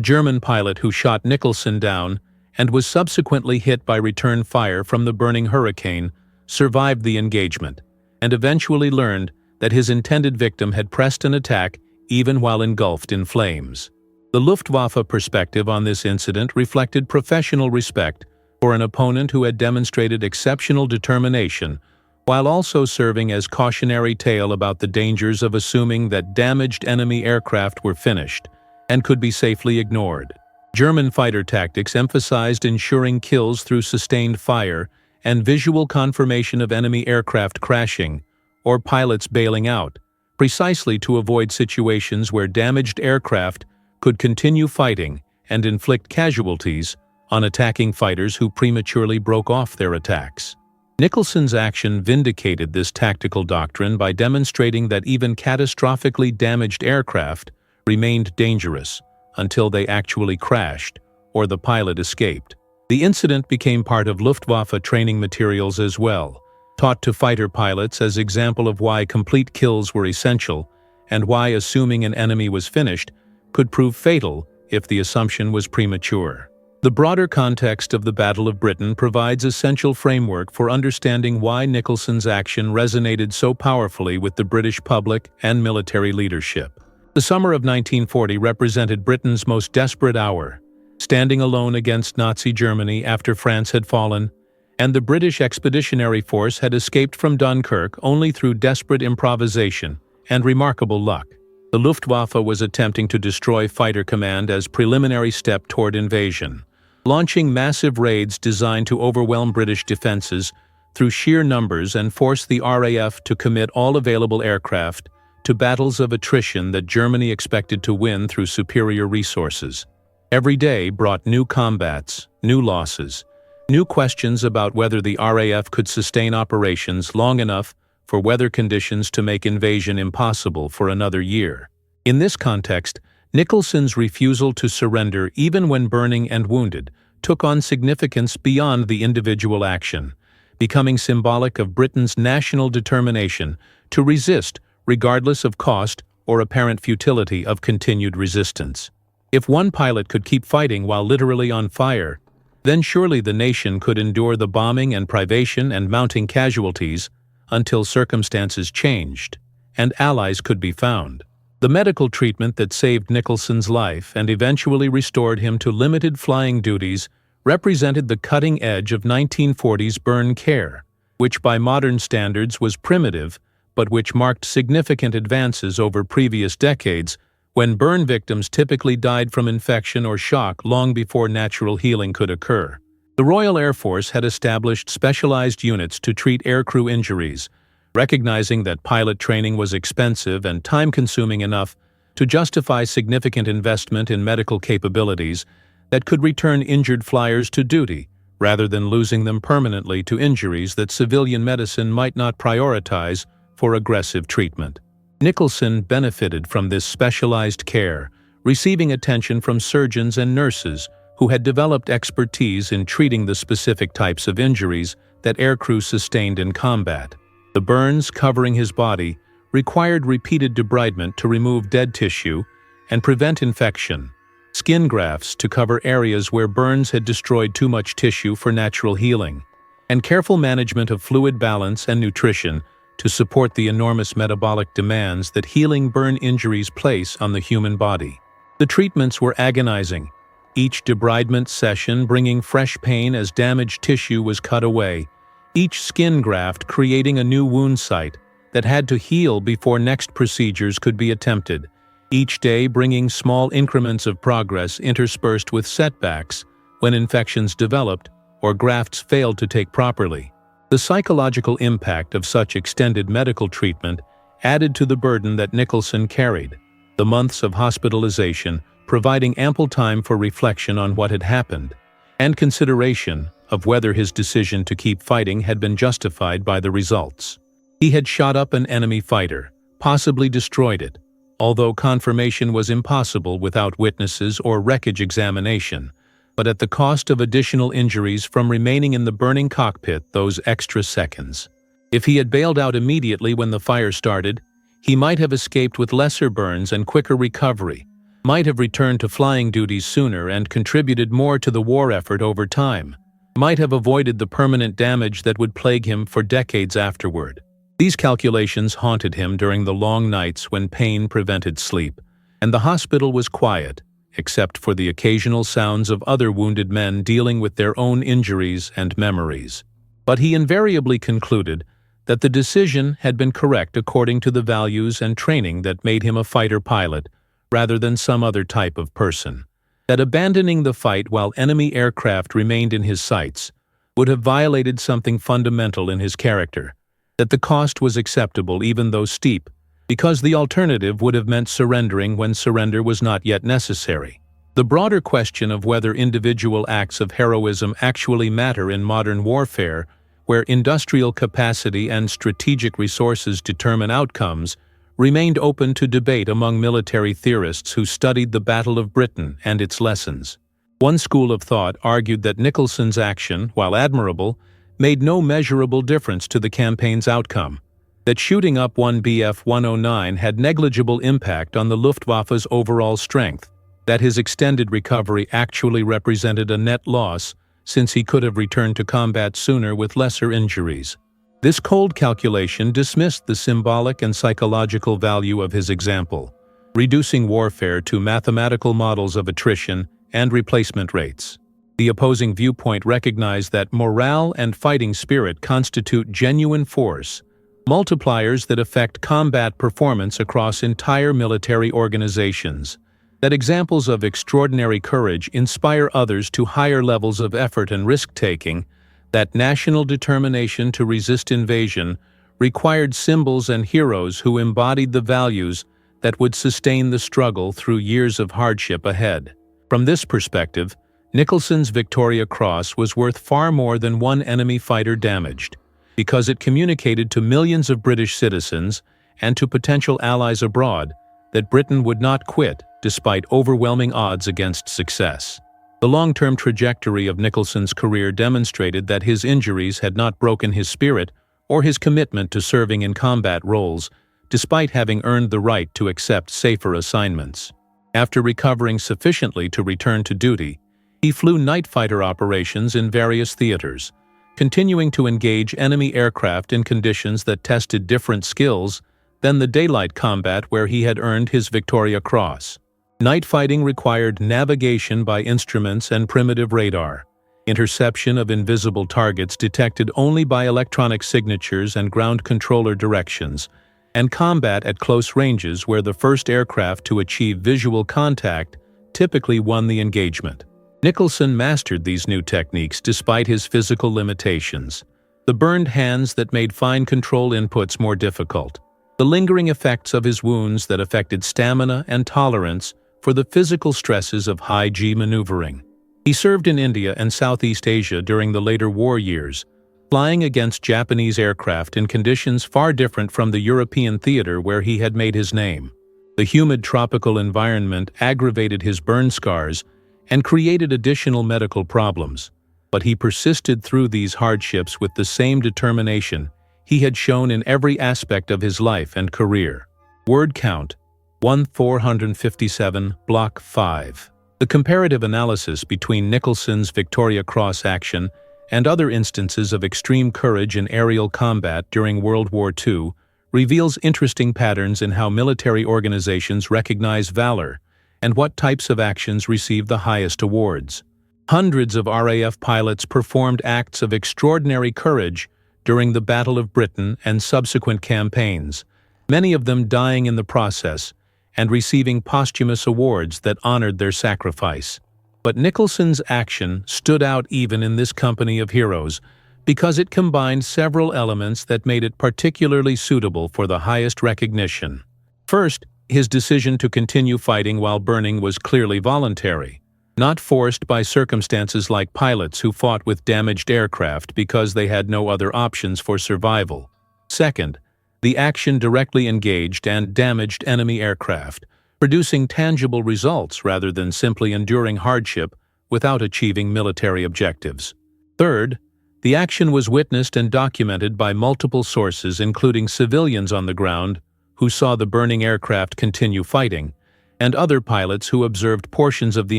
A: German pilot who shot Nicholson down and was subsequently hit by return fire from the burning Hurricane survived the engagement and eventually learned that his intended victim had pressed an attack even while engulfed in flames. The Luftwaffe perspective on this incident reflected professional respect for an opponent who had demonstrated exceptional determination, while also serving as cautionary tale about the dangers of assuming that damaged enemy aircraft were finished and could be safely ignored. German fighter tactics emphasized ensuring kills through sustained fire and visual confirmation of enemy aircraft crashing or pilots bailing out, precisely to avoid situations where damaged aircraft could continue fighting and inflict casualties on attacking fighters who prematurely broke off their attacks. Nicholson's action vindicated this tactical doctrine by demonstrating that even catastrophically damaged aircraft remained dangerous until they actually crashed or the pilot escaped. The incident became part of Luftwaffe training materials as well, taught to fighter pilots as example of why complete kills were essential and why assuming an enemy was finished could prove fatal if the assumption was premature. The broader context of the Battle of Britain provides essential framework for understanding why Nicholson's action resonated so powerfully with the British public and military leadership. The summer of 1940 represented Britain's most desperate hour, standing alone against Nazi Germany after France had fallen, and the British Expeditionary Force had escaped from Dunkirk only through desperate improvisation and remarkable luck. The Luftwaffe was attempting to destroy Fighter Command as preliminary step toward invasion, launching massive raids designed to overwhelm British defenses through sheer numbers and force the RAF to commit all available aircraft to battles of attrition that Germany expected to win through superior resources. Every day brought new combats, new losses, new questions about whether the RAF could sustain operations long enough for weather conditions to make invasion impossible for another year. In this context, Nicholson's refusal to surrender even when burning and wounded took on significance beyond the individual action, becoming symbolic of Britain's national determination to resist regardless of cost or apparent futility of continued resistance. If one pilot could keep fighting while literally on fire, then surely the nation could endure the bombing and privation and mounting casualties until circumstances changed and allies could be found. The medical treatment that saved Nicholson's life and eventually restored him to limited flying duties represented the cutting edge of 1940s burn care, which by modern standards was primitive, but which marked significant advances over previous decades when burn victims typically died from infection or shock long before natural healing could occur. The Royal Air Force had established specialized units to treat aircrew injuries, recognizing that pilot training was expensive and time-consuming enough to justify significant investment in medical capabilities that could return injured flyers to duty rather than losing them permanently to injuries that civilian medicine might not prioritize for aggressive treatment. Nicholson benefited from this specialized care, receiving attention from surgeons and nurses who had developed expertise in treating the specific types of injuries that aircrew sustained in combat. The burns covering his body required repeated debridement to remove dead tissue and prevent infection, skin grafts to cover areas where burns had destroyed too much tissue for natural healing, and careful management of fluid balance and nutrition to support the enormous metabolic demands that healing burn injuries place on the human body. The treatments were agonizing, each debridement session bringing fresh pain as damaged tissue was cut away, each skin graft creating a new wound site that had to heal before next procedures could be attempted, each day bringing small increments of progress interspersed with setbacks when infections developed or grafts failed to take properly. The psychological impact of such extended medical treatment added to the burden that Nicholson carried, the months of hospitalization providing ample time for reflection on what had happened, and consideration of whether his decision to keep fighting had been justified by the results. He had shot up an enemy fighter, possibly destroyed it, although confirmation was impossible without witnesses or wreckage examination, but at the cost of additional injuries from remaining in the burning cockpit those extra seconds. If he had bailed out immediately when the fire started, he might have escaped with lesser burns and quicker recovery, might have returned to flying duties sooner and contributed more to the war effort over time, might have avoided the permanent damage that would plague him for decades afterward. These calculations haunted him during the long nights when pain prevented sleep, and the hospital was quiet, except for the occasional sounds of other wounded men dealing with their own injuries and memories. But he invariably concluded that the decision had been correct according to the values and training that made him a fighter pilot, rather than some other type of person. That abandoning the fight while enemy aircraft remained in his sights would have violated something fundamental in his character, that the cost was acceptable even though steep, because the alternative would have meant surrendering when surrender was not yet necessary. The broader question of whether individual acts of heroism actually matter in modern warfare, where industrial capacity and strategic resources determine outcomes, remained open to debate among military theorists who studied the Battle of Britain and its lessons. One school of thought argued that Nicholson's action, while admirable, made no measurable difference to the campaign's outcome, that shooting up one Bf-109 had negligible impact on the Luftwaffe's overall strength, that his extended recovery actually represented a net loss since he could have returned to combat sooner with lesser injuries. This cold calculation dismissed the symbolic and psychological value of his example, reducing warfare to mathematical models of attrition and replacement rates. The opposing viewpoint recognized that morale and fighting spirit constitute genuine force, multipliers that affect combat performance across entire military organizations, that examples of extraordinary courage inspire others to higher levels of effort and risk-taking, that national determination to resist invasion required symbols and heroes who embodied the values that would sustain the struggle through years of hardship ahead. From this perspective, Nicholson's Victoria Cross was worth far more than one enemy fighter damaged, because it communicated to millions of British citizens and to potential allies abroad that Britain would not quit despite overwhelming odds against success. The long-term trajectory of Nicholson's career demonstrated that his injuries had not broken his spirit or his commitment to serving in combat roles, despite having earned the right to accept safer assignments. After recovering sufficiently to return to duty, he flew night fighter operations in various theaters, continuing to engage enemy aircraft in conditions that tested different skills than the daylight combat where he had earned his Victoria Cross. Night fighting required navigation by instruments and primitive radar, interception of invisible targets detected only by electronic signatures and ground controller directions, and combat at close ranges where the first aircraft to achieve visual contact typically won the engagement. Nicholson mastered these new techniques despite his physical limitations, the burned hands that made fine control inputs more difficult, the lingering effects of his wounds that affected stamina and tolerance for the physical stresses of high-G maneuvering. He served in India and Southeast Asia during the later war years, flying against Japanese aircraft in conditions far different from the European theater where he had made his name. The humid tropical environment aggravated his burn scars and created additional medical problems, but he persisted through these hardships with the same determination he had shown in every aspect of his life and career. Word count: 1457, Block 5. The comparative analysis between Nicholson's Victoria Cross action and other instances of extreme courage in aerial combat during World War II reveals interesting patterns in how military organizations recognize valor and what types of actions receive the highest awards. Hundreds of RAF pilots performed acts of extraordinary courage during the Battle of Britain and subsequent campaigns, many of them dying in the process and receiving posthumous awards that honored their sacrifice. But Nicholson's action stood out even in this company of heroes because it combined several elements that made it particularly suitable for the highest recognition. First, his decision to continue fighting while burning was clearly voluntary, not forced by circumstances like pilots who fought with damaged aircraft because they had no other options for survival. Second, the action directly engaged and damaged enemy aircraft, producing tangible results rather than simply enduring hardship without achieving military objectives. Third, the action was witnessed and documented by multiple sources, including civilians on the ground who saw the burning aircraft continue fighting, and other pilots who observed portions of the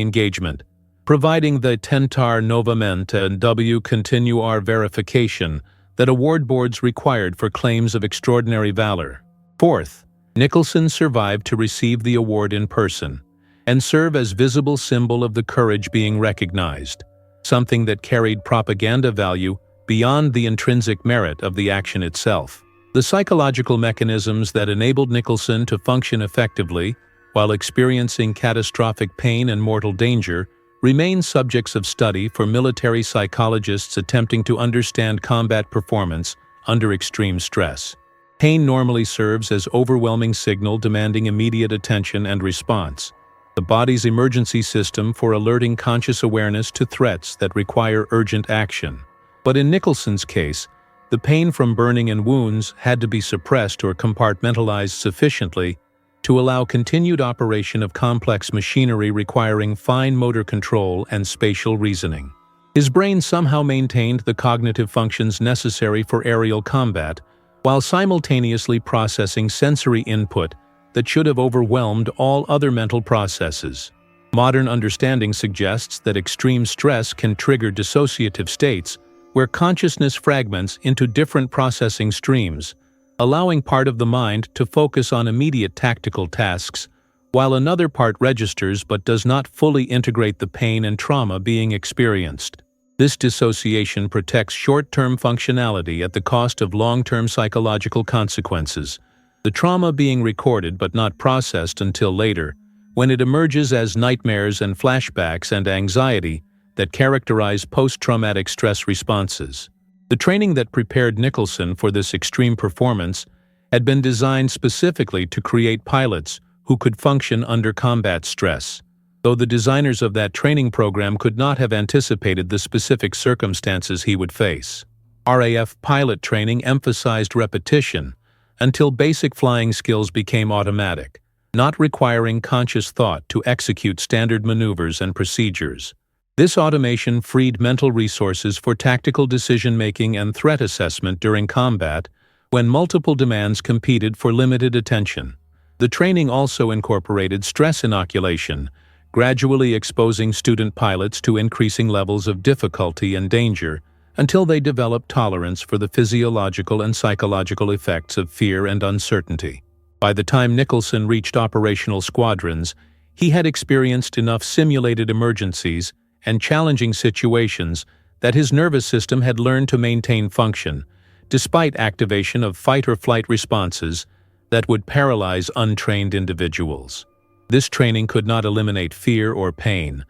A: engagement, providing the tentar novamente and W continuar verification that award boards required for claims of extraordinary valor. Fourth, Nicholson survived to receive the award in person and serve as visible symbol of the courage being recognized, something that carried propaganda value beyond the intrinsic merit of the action itself. The psychological mechanisms that enabled Nicholson to function effectively while experiencing catastrophic pain and mortal danger remain subjects of study for military psychologists attempting to understand combat performance under extreme stress. Pain normally serves as overwhelming signal demanding immediate attention and response, the body's emergency system for alerting conscious awareness to threats that require urgent action. But in Nicholson's case, the pain from burning and wounds had to be suppressed or compartmentalized sufficiently to allow continued operation of complex machinery requiring fine motor control and spatial reasoning. His brain somehow maintained the cognitive functions necessary for aerial combat, while simultaneously processing sensory input that should have overwhelmed all other mental processes. Modern understanding suggests that extreme stress can trigger dissociative states where consciousness fragments into different processing streams, allowing part of the mind to focus on immediate tactical tasks, while another part registers but does not fully integrate the pain and trauma being experienced. This dissociation protects short-term functionality at the cost of long-term psychological consequences, the trauma being recorded but not processed until later, when it emerges as nightmares and flashbacks and anxiety that characterize post-traumatic stress responses. The training that prepared Nicholson for this extreme performance had been designed specifically to create pilots who could function under combat stress, though the designers of that training program could not have anticipated the specific circumstances he would face. RAF pilot training emphasized repetition until basic flying skills became automatic, not requiring conscious thought to execute standard maneuvers and procedures. This automation freed mental resources for tactical decision-making and threat assessment during combat when multiple demands competed for limited attention. The training also incorporated stress inoculation, gradually exposing student pilots to increasing levels of difficulty and danger until they developed tolerance for the physiological and psychological effects of fear and uncertainty. By the time Nicholson reached operational squadrons, he had experienced enough simulated emergencies and challenging situations that his nervous system had learned to maintain function, despite activation of fight-or-flight responses that would paralyze untrained individuals. This training could not eliminate fear or pain,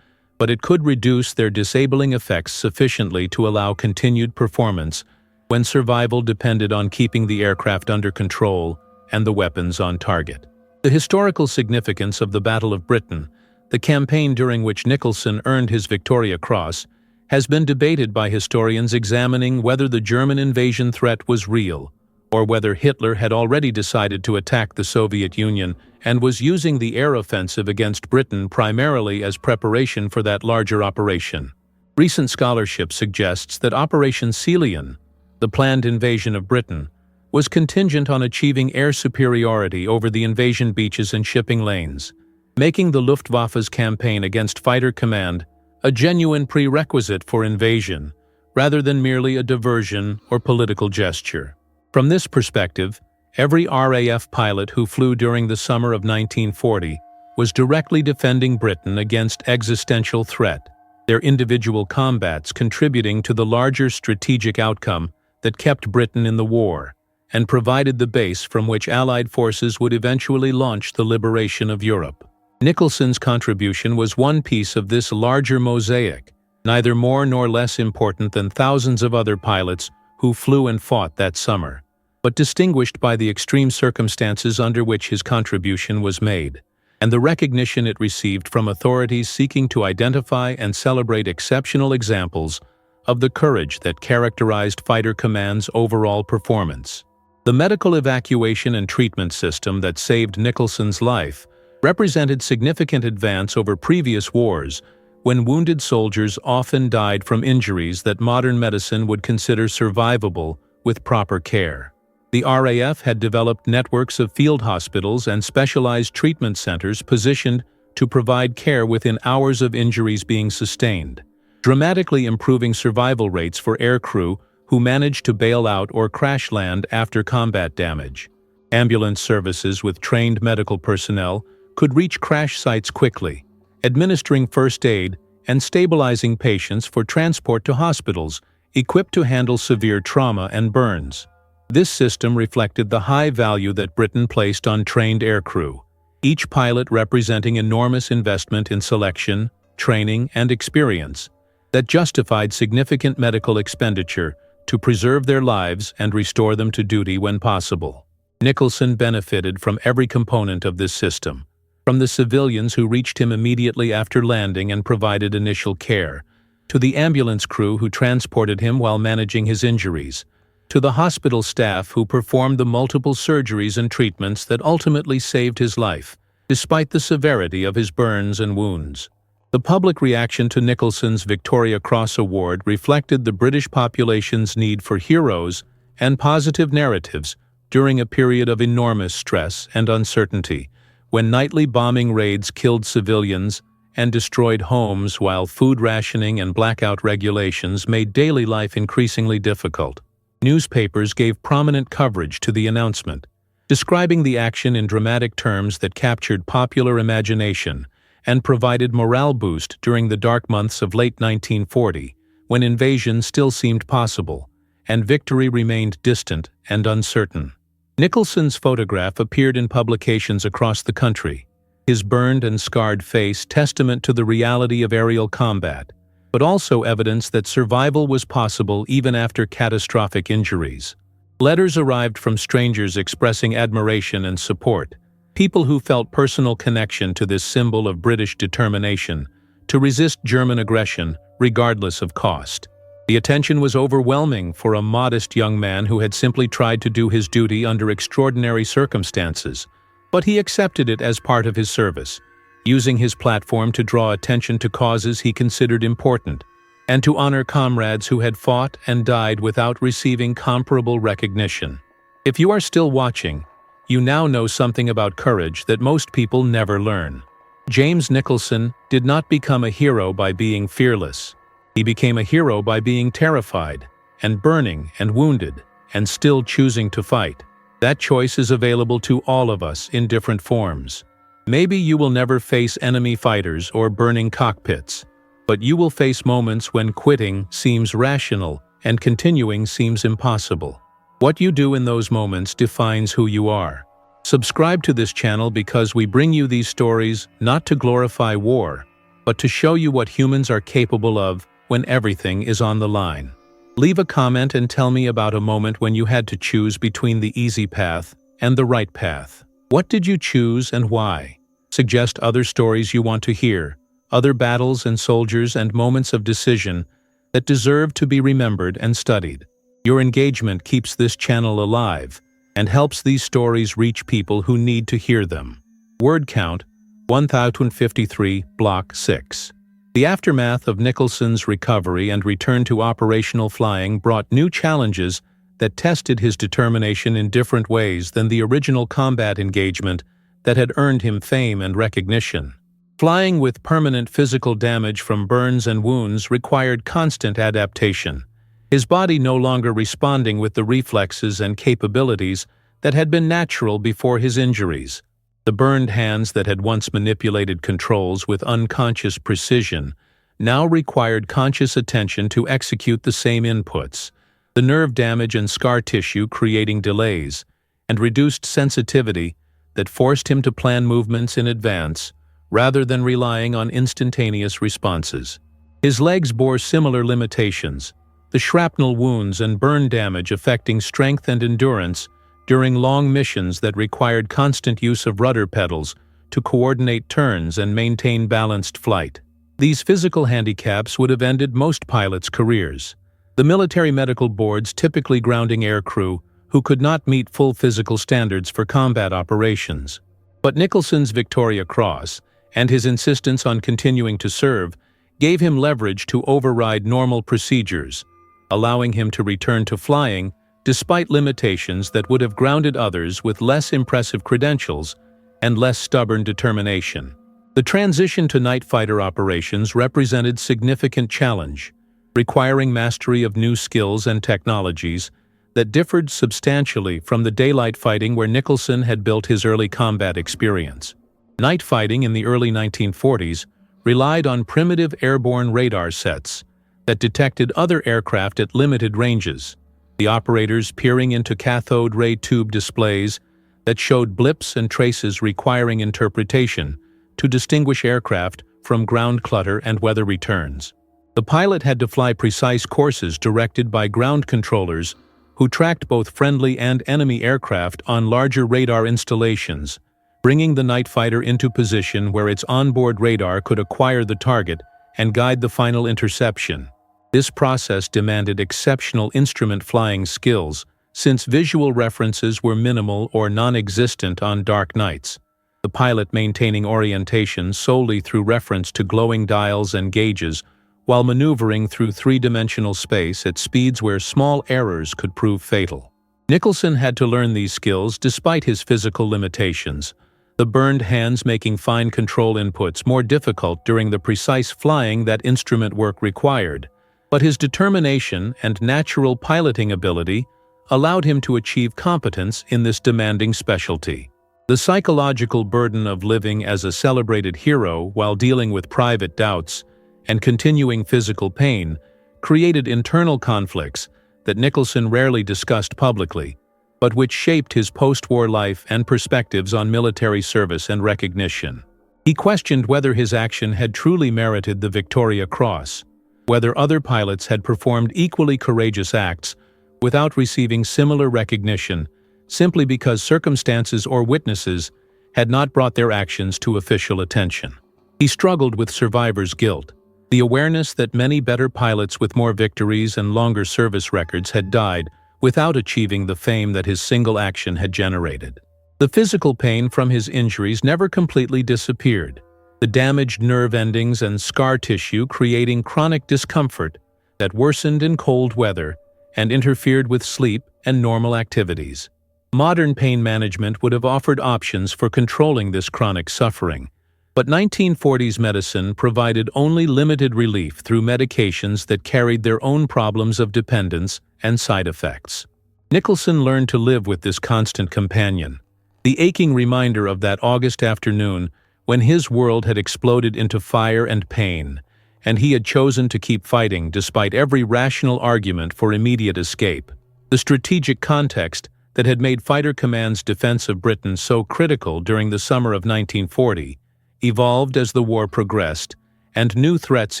A: but it could reduce their disabling effects sufficiently to allow continued performance when survival depended on keeping the aircraft under control and the weapons on target. The historical significance of the Battle of Britain, the campaign during which Nicholson earned his Victoria Cross, has been debated by historians examining whether the German invasion threat was real, or whether Hitler had already decided to attack the Soviet Union and was using the air offensive against Britain primarily as preparation for that larger operation. Recent scholarship suggests that Operation Celian, the planned invasion of Britain, was contingent on achieving air superiority over the invasion beaches and shipping lanes, making the Luftwaffe's campaign against fighter command a genuine prerequisite for invasion, rather than merely a diversion or political gesture. From this perspective, every RAF pilot who flew during the summer of 1940 was directly defending Britain against existential threat, their individual combats contributing to the larger strategic outcome that kept Britain in the war and provided the base from which Allied forces would eventually launch the liberation of Europe. Nicholson's contribution was one piece of this larger mosaic, neither more nor less important than thousands of other pilots who flew and fought that summer, but distinguished by the extreme circumstances under which his contribution was made, and the recognition it received from authorities seeking to identify and celebrate exceptional examples of the courage that characterized Fighter Command's overall performance. The medical evacuation and treatment system that saved Nicholson's life represented significant advance over previous wars when wounded soldiers often died from injuries that modern medicine would consider survivable with proper care. The RAF had developed networks of field hospitals and specialized treatment centers positioned to provide care within hours of injuries being sustained, dramatically improving survival rates for aircrew who managed to bail out or crash land after combat damage. Ambulance services with trained medical personnel could reach crash sites quickly, administering first aid and stabilizing patients for transport to hospitals equipped to handle severe trauma and burns. This system reflected the high value that Britain placed on trained aircrew, each pilot representing enormous investment in selection, training, and experience that justified significant medical expenditure to preserve their lives and restore them to duty when possible. Nicholson benefited from every component of this system, from the civilians who reached him immediately after landing and provided initial care, to the ambulance crew who transported him while managing his injuries, to the hospital staff who performed the multiple surgeries and treatments that ultimately saved his life, despite the severity of his burns and wounds. The public reaction to Nicholson's Victoria Cross Award reflected the British population's need for heroes and positive narratives during a period of enormous stress and uncertainty, when nightly bombing raids killed civilians and destroyed homes while food rationing and blackout regulations made daily life increasingly difficult. Newspapers gave prominent coverage to the announcement, describing the action in dramatic terms that captured popular imagination and provided morale boost during the dark months of late 1940, when invasion still seemed possible, and victory remained distant and uncertain. Nicholson's photograph appeared in publications across the country, his burned and scarred face testament to the reality of aerial combat, but also evidence that survival was possible even after catastrophic injuries. Letters arrived from strangers expressing admiration and support, people who felt personal connection to this symbol of British determination to resist German aggression regardless of cost. The attention was overwhelming for a modest young man who had simply tried to do his duty under extraordinary circumstances, but he accepted it as part of his service, using his platform to draw attention to causes he considered important, and to honor comrades who had fought and died without receiving comparable recognition. If you are still watching, you now know something about courage that most people never learn. James Nicholson did not become a hero by being fearless. He became a hero by being terrified, and burning and wounded, and still choosing to fight. That choice is available to all of us in different forms. Maybe you will never face enemy fighters or burning cockpits, but you will face moments when quitting seems rational and continuing seems impossible. What you do in those moments defines who you are. Subscribe to this channel because we bring you these stories not to glorify war, but to show you what humans are capable of when everything is on the line. Leave a comment and tell me about a moment when you had to choose between the easy path and the right path. What did you choose and why? Suggest other stories you want to hear, other battles and soldiers and moments of decision that deserve to be remembered and studied. Your engagement keeps this channel alive and helps these stories reach people who need to hear them. Word count 1053, Block 6. The aftermath of Nicholson's recovery and return to operational flying brought new challenges that tested his determination in different ways than the original combat engagement that had earned him fame and recognition. Flying with permanent physical damage from burns and wounds required constant adaptation, his body no longer responding with the reflexes and capabilities that had been natural before his injuries. The burned hands that had once manipulated controls with unconscious precision now required conscious attention to execute the same inputs, the nerve damage and scar tissue creating delays, and reduced sensitivity that forced him to plan movements in advance rather than relying on instantaneous responses. His legs bore similar limitations, the shrapnel wounds and burn damage affecting strength and endurance during long missions that required constant use of rudder pedals to coordinate turns and maintain balanced flight. These physical handicaps would have ended most pilots' careers, the military medical boards typically grounding aircrew who could not meet full physical standards for combat operations. But Nicholson's Victoria Cross, and his insistence on continuing to serve, gave him leverage to override normal procedures, allowing him to return to flying despite limitations that would have grounded others with less impressive credentials and less stubborn determination. The transition to night fighter operations represented significant challenge, requiring mastery of new skills and technologies that differed substantially from the daylight fighting where Nicholson had built his early combat experience. Night fighting in the early 1940s relied on primitive airborne radar sets that detected other aircraft at limited ranges, the operators peering into cathode ray tube displays that showed blips and traces requiring interpretation to distinguish aircraft from ground clutter and weather returns. The pilot had to fly precise courses directed by ground controllers who tracked both friendly and enemy aircraft on larger radar installations, bringing the night fighter into position where its onboard radar could acquire the target and guide the final interception. This process demanded exceptional instrument flying skills, since visual references were minimal or non-existent on dark nights, the pilot maintaining orientation solely through reference to glowing dials and gauges while maneuvering through three-dimensional space at speeds where small errors could prove fatal. Nicholson had to learn these skills despite his physical limitations, the burned hands making fine control inputs more difficult during the precise flying that instrument work required. But his determination and natural piloting ability allowed him to achieve competence in this demanding specialty. The psychological burden of living as a celebrated hero while dealing with private doubts and continuing physical pain created internal conflicts that Nicholson rarely discussed publicly, but which shaped his post-war life and perspectives on military service and recognition. He questioned whether his action had truly merited the Victoria Cross, whether other pilots had performed equally courageous acts without receiving similar recognition simply because circumstances or witnesses had not brought their actions to official attention. He struggled with survivor's guilt, the awareness that many better pilots with more victories and longer service records had died without achieving the fame that his single action had generated. The physical pain from his injuries never completely disappeared, the damaged nerve endings and scar tissue creating chronic discomfort that worsened in cold weather and interfered with sleep and normal activities. Modern pain management would have offered options for controlling this chronic suffering, but 1940s medicine provided only limited relief through medications that carried their own problems of dependence and side effects. Nicholson learned to live with this constant companion, the aching reminder of that August afternoon when his world had exploded into fire and pain, and he had chosen to keep fighting despite every rational argument for immediate escape. The strategic context that had made Fighter Command's defense of Britain so critical during the summer of 1940 evolved as the war progressed, and new threats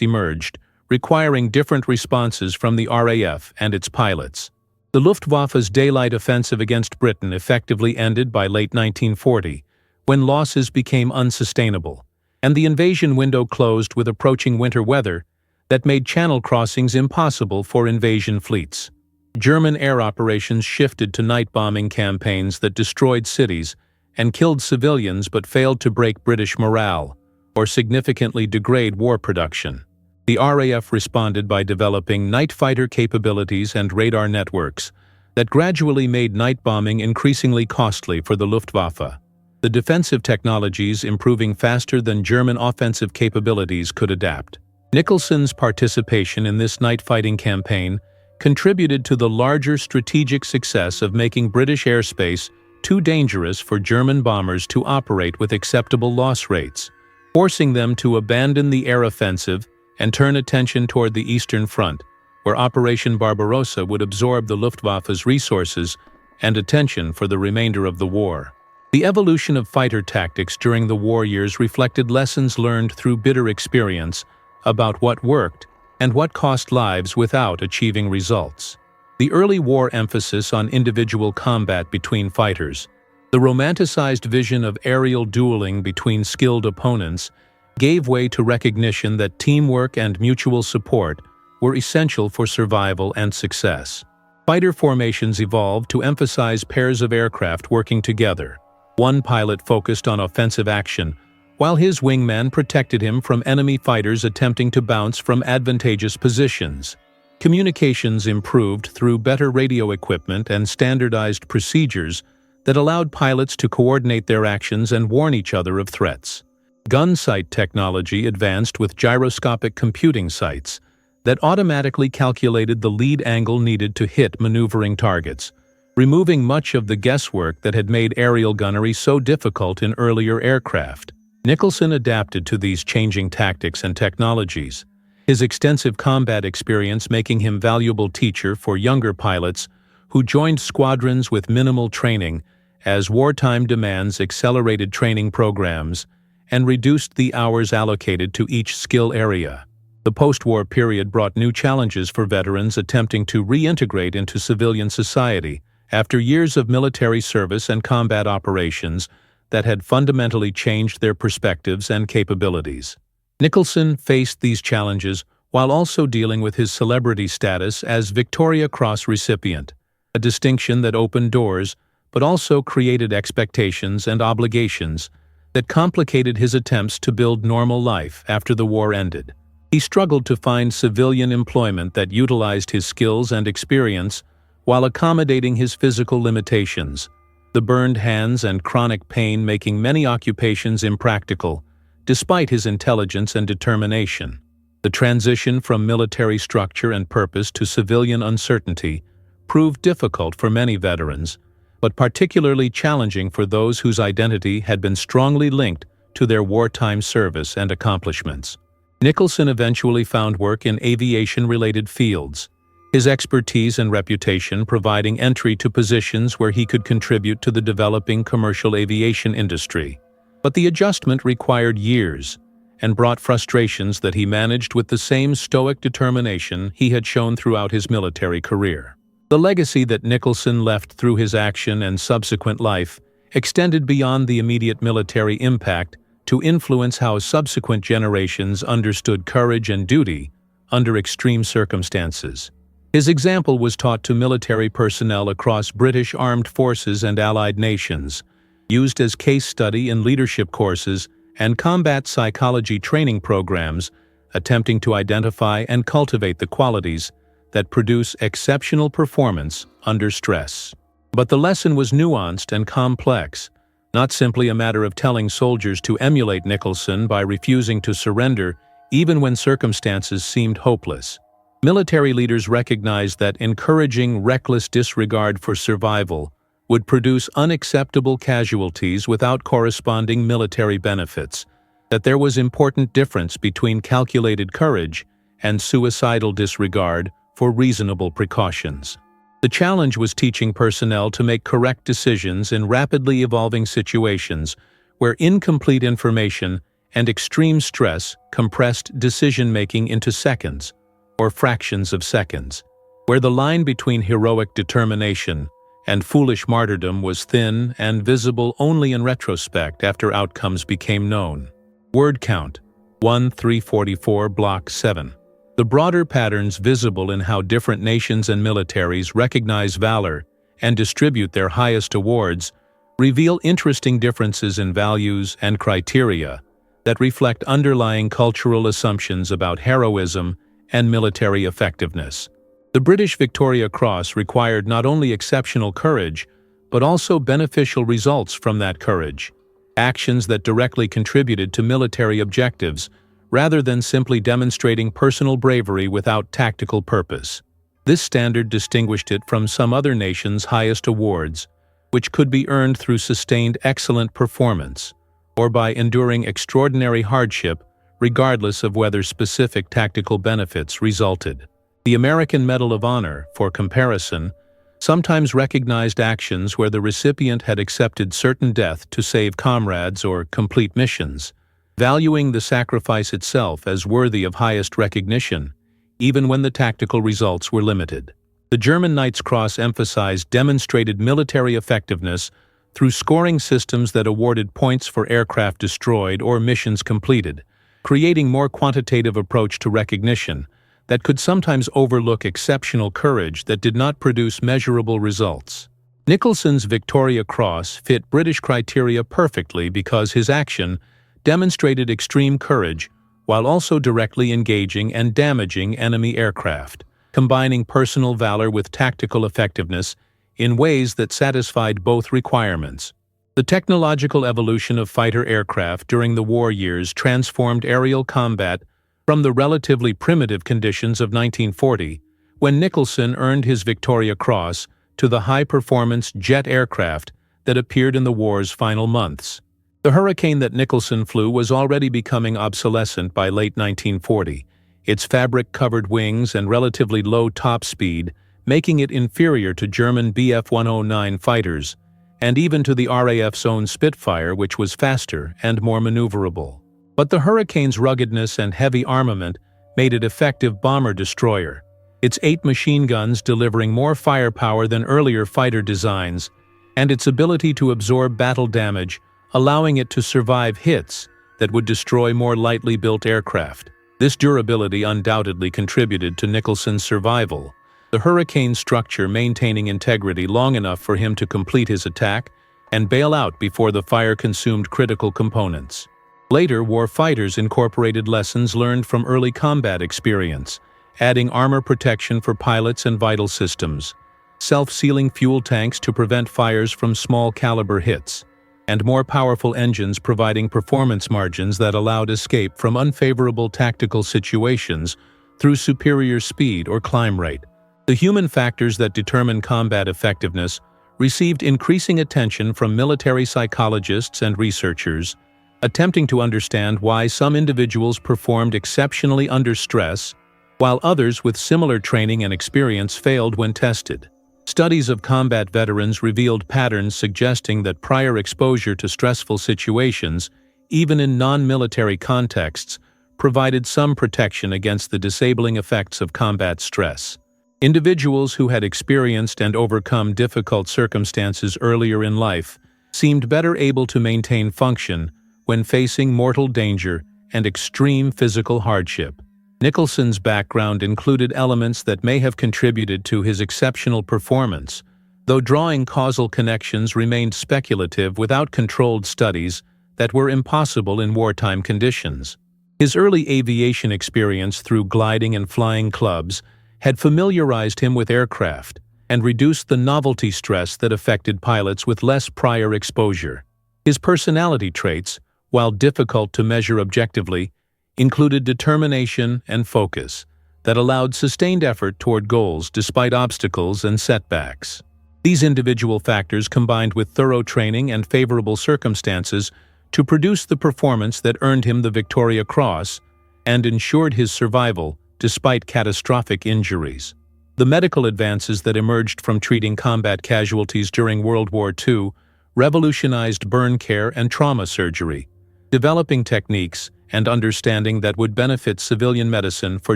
A: emerged, requiring different responses from the RAF and its pilots. The Luftwaffe's daylight offensive against Britain effectively ended by late 1940, when losses became unsustainable, and the invasion window closed with approaching winter weather that made channel crossings impossible for invasion fleets. German air operations shifted to night bombing campaigns that destroyed cities and killed civilians but failed to break British morale or significantly degrade war production. The RAF responded by developing night fighter capabilities and radar networks that gradually made night bombing increasingly costly for the Luftwaffe, the defensive technologies improving faster than German offensive capabilities could adapt. Nicholson's participation in this night fighting campaign contributed to the larger strategic success of making British airspace too dangerous for German bombers to operate with acceptable loss rates, forcing them to abandon the air offensive and turn attention toward the Eastern Front, where Operation Barbarossa would absorb the Luftwaffe's resources and attention for the remainder of the war. The evolution of fighter tactics during the war years reflected lessons learned through bitter experience about what worked and what cost lives without achieving results. The early war emphasis on individual combat between fighters, the romanticized vision of aerial dueling between skilled opponents, gave way to recognition that teamwork and mutual support were essential for survival and success. Fighter formations evolved to emphasize pairs of aircraft working together, one pilot focused on offensive action, while his wingman protected him from enemy fighters attempting to bounce from advantageous positions. Communications improved through better radio equipment and standardized procedures that allowed pilots to coordinate their actions and warn each other of threats. Gun sight technology advanced with gyroscopic computing sights that automatically calculated the lead angle needed to hit maneuvering targets, removing much of the guesswork that had made aerial gunnery so difficult in earlier aircraft. Nicholson adapted to these changing tactics and technologies, his extensive combat experience making him valuable teacher for younger pilots who joined squadrons with minimal training as wartime demands accelerated training programs and reduced the hours allocated to each skill area. The post-war period brought new challenges for veterans attempting to reintegrate into civilian society after years of military service and combat operations that had fundamentally changed their perspectives and capabilities. Nicholson faced these challenges while also dealing with his celebrity status as Victoria Cross recipient, a distinction that opened doors but also created expectations and obligations that complicated his attempts to build normal life after the war ended. He struggled to find civilian employment that utilized his skills and experience while accommodating his physical limitations, the burned hands and chronic pain making many occupations impractical, despite his intelligence and determination. The transition from military structure and purpose to civilian uncertainty proved difficult for many veterans, but particularly challenging for those whose identity had been strongly linked to their wartime service and accomplishments. Nicholson eventually found work in aviation-related fields, his expertise and reputation providing entry to positions where he could contribute to the developing commercial aviation industry. But the adjustment required years and brought frustrations that he managed with the same stoic determination he had shown throughout his military career. The legacy that Nicholson left through his action and subsequent life extended beyond the immediate military impact to influence how subsequent generations understood courage and duty under extreme circumstances. His example was taught to military personnel across British armed forces and allied nations, used as case study in leadership courses and combat psychology training programs, attempting to identify and cultivate the qualities that produce exceptional performance under stress. But the lesson was nuanced and complex, not simply a matter of telling soldiers to emulate Nicholson by refusing to surrender even when circumstances seemed hopeless. Military leaders recognized that encouraging reckless disregard for survival would produce unacceptable casualties without corresponding military benefits, that there was important difference between calculated courage and suicidal disregard for reasonable precautions. The challenge was teaching personnel to make correct decisions in rapidly evolving situations where incomplete information and extreme stress compressed decision-making into seconds or fractions of seconds, where the line between heroic determination and foolish martyrdom was thin and visible only in retrospect after outcomes became known. Word count: 1344 Block 7. The broader patterns visible in how different nations and militaries recognize valor and distribute their highest awards reveal interesting differences in values and criteria that reflect underlying cultural assumptions about heroism and military effectiveness. The British Victoria Cross required not only exceptional courage, but also beneficial results from that courage, actions that directly contributed to military objectives, rather than simply demonstrating personal bravery without tactical purpose. This standard distinguished it from some other nations' highest awards, which could be earned through sustained excellent performance, or by enduring extraordinary hardship, regardless of whether specific tactical benefits resulted. The American Medal of Honor, for comparison, sometimes recognized actions where the recipient had accepted certain death to save comrades or complete missions, valuing the sacrifice itself as worthy of highest recognition, even when the tactical results were limited. The German Knight's Cross emphasized demonstrated military effectiveness through scoring systems that awarded points for aircraft destroyed or missions completed, creating more quantitative approach to recognition that could sometimes overlook exceptional courage that did not produce measurable results. Nicholson's Victoria Cross fit British criteria perfectly because his action demonstrated extreme courage while also directly engaging and damaging enemy aircraft, combining personal valor with tactical effectiveness in ways that satisfied both requirements. The technological evolution of fighter aircraft during the war years transformed aerial combat from the relatively primitive conditions of 1940, when Nicholson earned his Victoria Cross, to the high-performance jet aircraft that appeared in the war's final months. The Hurricane that Nicholson flew was already becoming obsolescent by late 1940, its fabric-covered wings and relatively low top speed making it inferior to German Bf-109 fighters, and even to the RAF's own Spitfire, which was faster and more maneuverable. But the Hurricane's ruggedness and heavy armament made it effective bomber-destroyer, its 8 machine guns delivering more firepower than earlier fighter designs, and its ability to absorb battle damage, allowing it to survive hits that would destroy more lightly built aircraft. This durability undoubtedly contributed to Nicholson's survival, the Hurricane's structure maintaining integrity long enough for him to complete his attack and bail out before the fire consumed critical components. Later, war fighters incorporated lessons learned from early combat experience, adding armor protection for pilots and vital systems, self-sealing fuel tanks to prevent fires from small-caliber hits, and more powerful engines providing performance margins that allowed escape from unfavorable tactical situations through superior speed or climb rate. The human factors that determine combat effectiveness received increasing attention from military psychologists and researchers, attempting to understand why some individuals performed exceptionally under stress, while others with similar training and experience failed when tested. Studies of combat veterans revealed patterns suggesting that prior exposure to stressful situations, even in non-military contexts, provided some protection against the disabling effects of combat stress. Individuals who had experienced and overcome difficult circumstances earlier in life seemed better able to maintain function when facing mortal danger and extreme physical hardship. Nicholson's background included elements that may have contributed to his exceptional performance, though drawing causal connections remained speculative without controlled studies that were impossible in wartime conditions. His early aviation experience through gliding and flying clubs had familiarized him with aircraft and reduced the novelty stress that affected pilots with less prior exposure. His personality traits, while difficult to measure objectively, included determination and focus that allowed sustained effort toward goals despite obstacles and setbacks. These individual factors combined with thorough training and favorable circumstances to produce the performance that earned him the Victoria Cross and ensured his survival despite catastrophic injuries. The medical advances that emerged from treating combat casualties during World War II revolutionized burn care and trauma surgery, developing techniques and understanding that would benefit civilian medicine for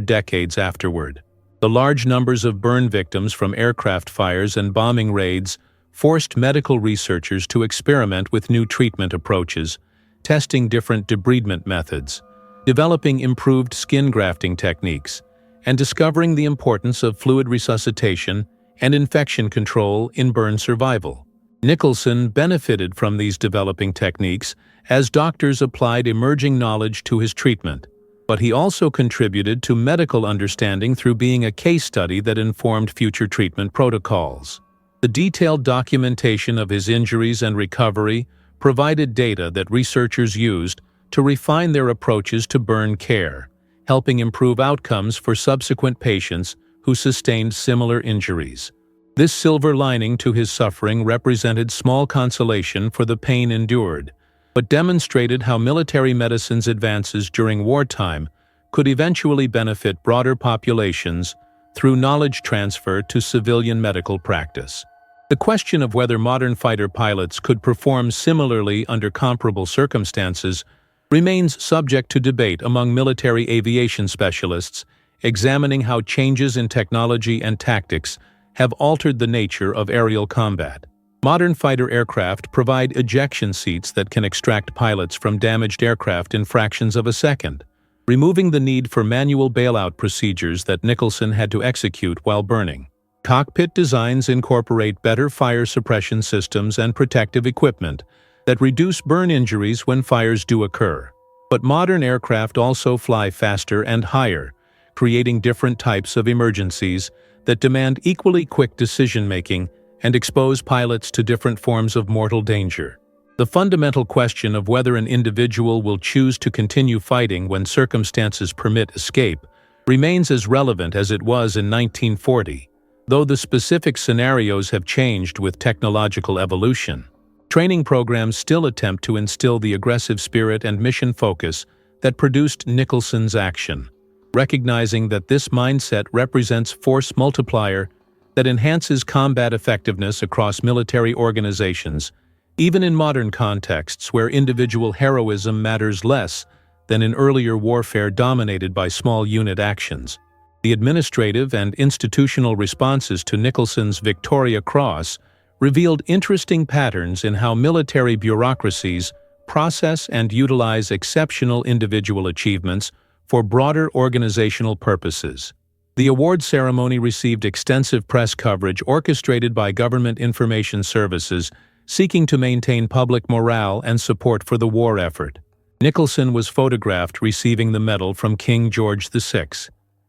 A: decades afterward. The large numbers of burn victims from aircraft fires and bombing raids forced medical researchers to experiment with new treatment approaches, testing different debridement methods, developing improved skin grafting techniques, and discovering the importance of fluid resuscitation and infection control in burn survival. Nicholson benefited from these developing techniques as doctors applied emerging knowledge to his treatment, but he also contributed to medical understanding through being a case study that informed future treatment protocols. The detailed documentation of his injuries and recovery provided data that researchers used to refine their approaches to burn care, helping improve outcomes for subsequent patients who sustained similar injuries. This silver lining to his suffering represented small consolation for the pain endured, but demonstrated how military medicine's advances during wartime could eventually benefit broader populations through knowledge transfer to civilian medical practice. The question of whether modern fighter pilots could perform similarly under comparable circumstances remains subject to debate among military aviation specialists, examining how changes in technology and tactics have altered the nature of aerial combat. Modern fighter aircraft provide ejection seats that can extract pilots from damaged aircraft in fractions of a second, removing the need for manual bailout procedures that Nicholson had to execute while burning. Cockpit designs incorporate better fire suppression systems and protective equipment that reduce burn injuries when fires do occur. But modern aircraft also fly faster and higher, creating different types of emergencies that demand equally quick decision-making and expose pilots to different forms of mortal danger. The fundamental question of whether an individual will choose to continue fighting when circumstances permit escape remains as relevant as it was in 1940, though the specific scenarios have changed with technological evolution. Training programs still attempt to instill the aggressive spirit and mission focus that produced Nicholson's action, recognizing that this mindset represents force multiplier that enhances combat effectiveness across military organizations, even in modern contexts where individual heroism matters less than in earlier warfare dominated by small unit actions. The administrative and institutional responses to Nicholson's Victoria Cross revealed interesting patterns in how military bureaucracies process and utilize exceptional individual achievements for broader organizational purposes. The award ceremony received extensive press coverage orchestrated by government information services seeking to maintain public morale and support for the war effort. Nicholson was photographed receiving the medal from King George VI.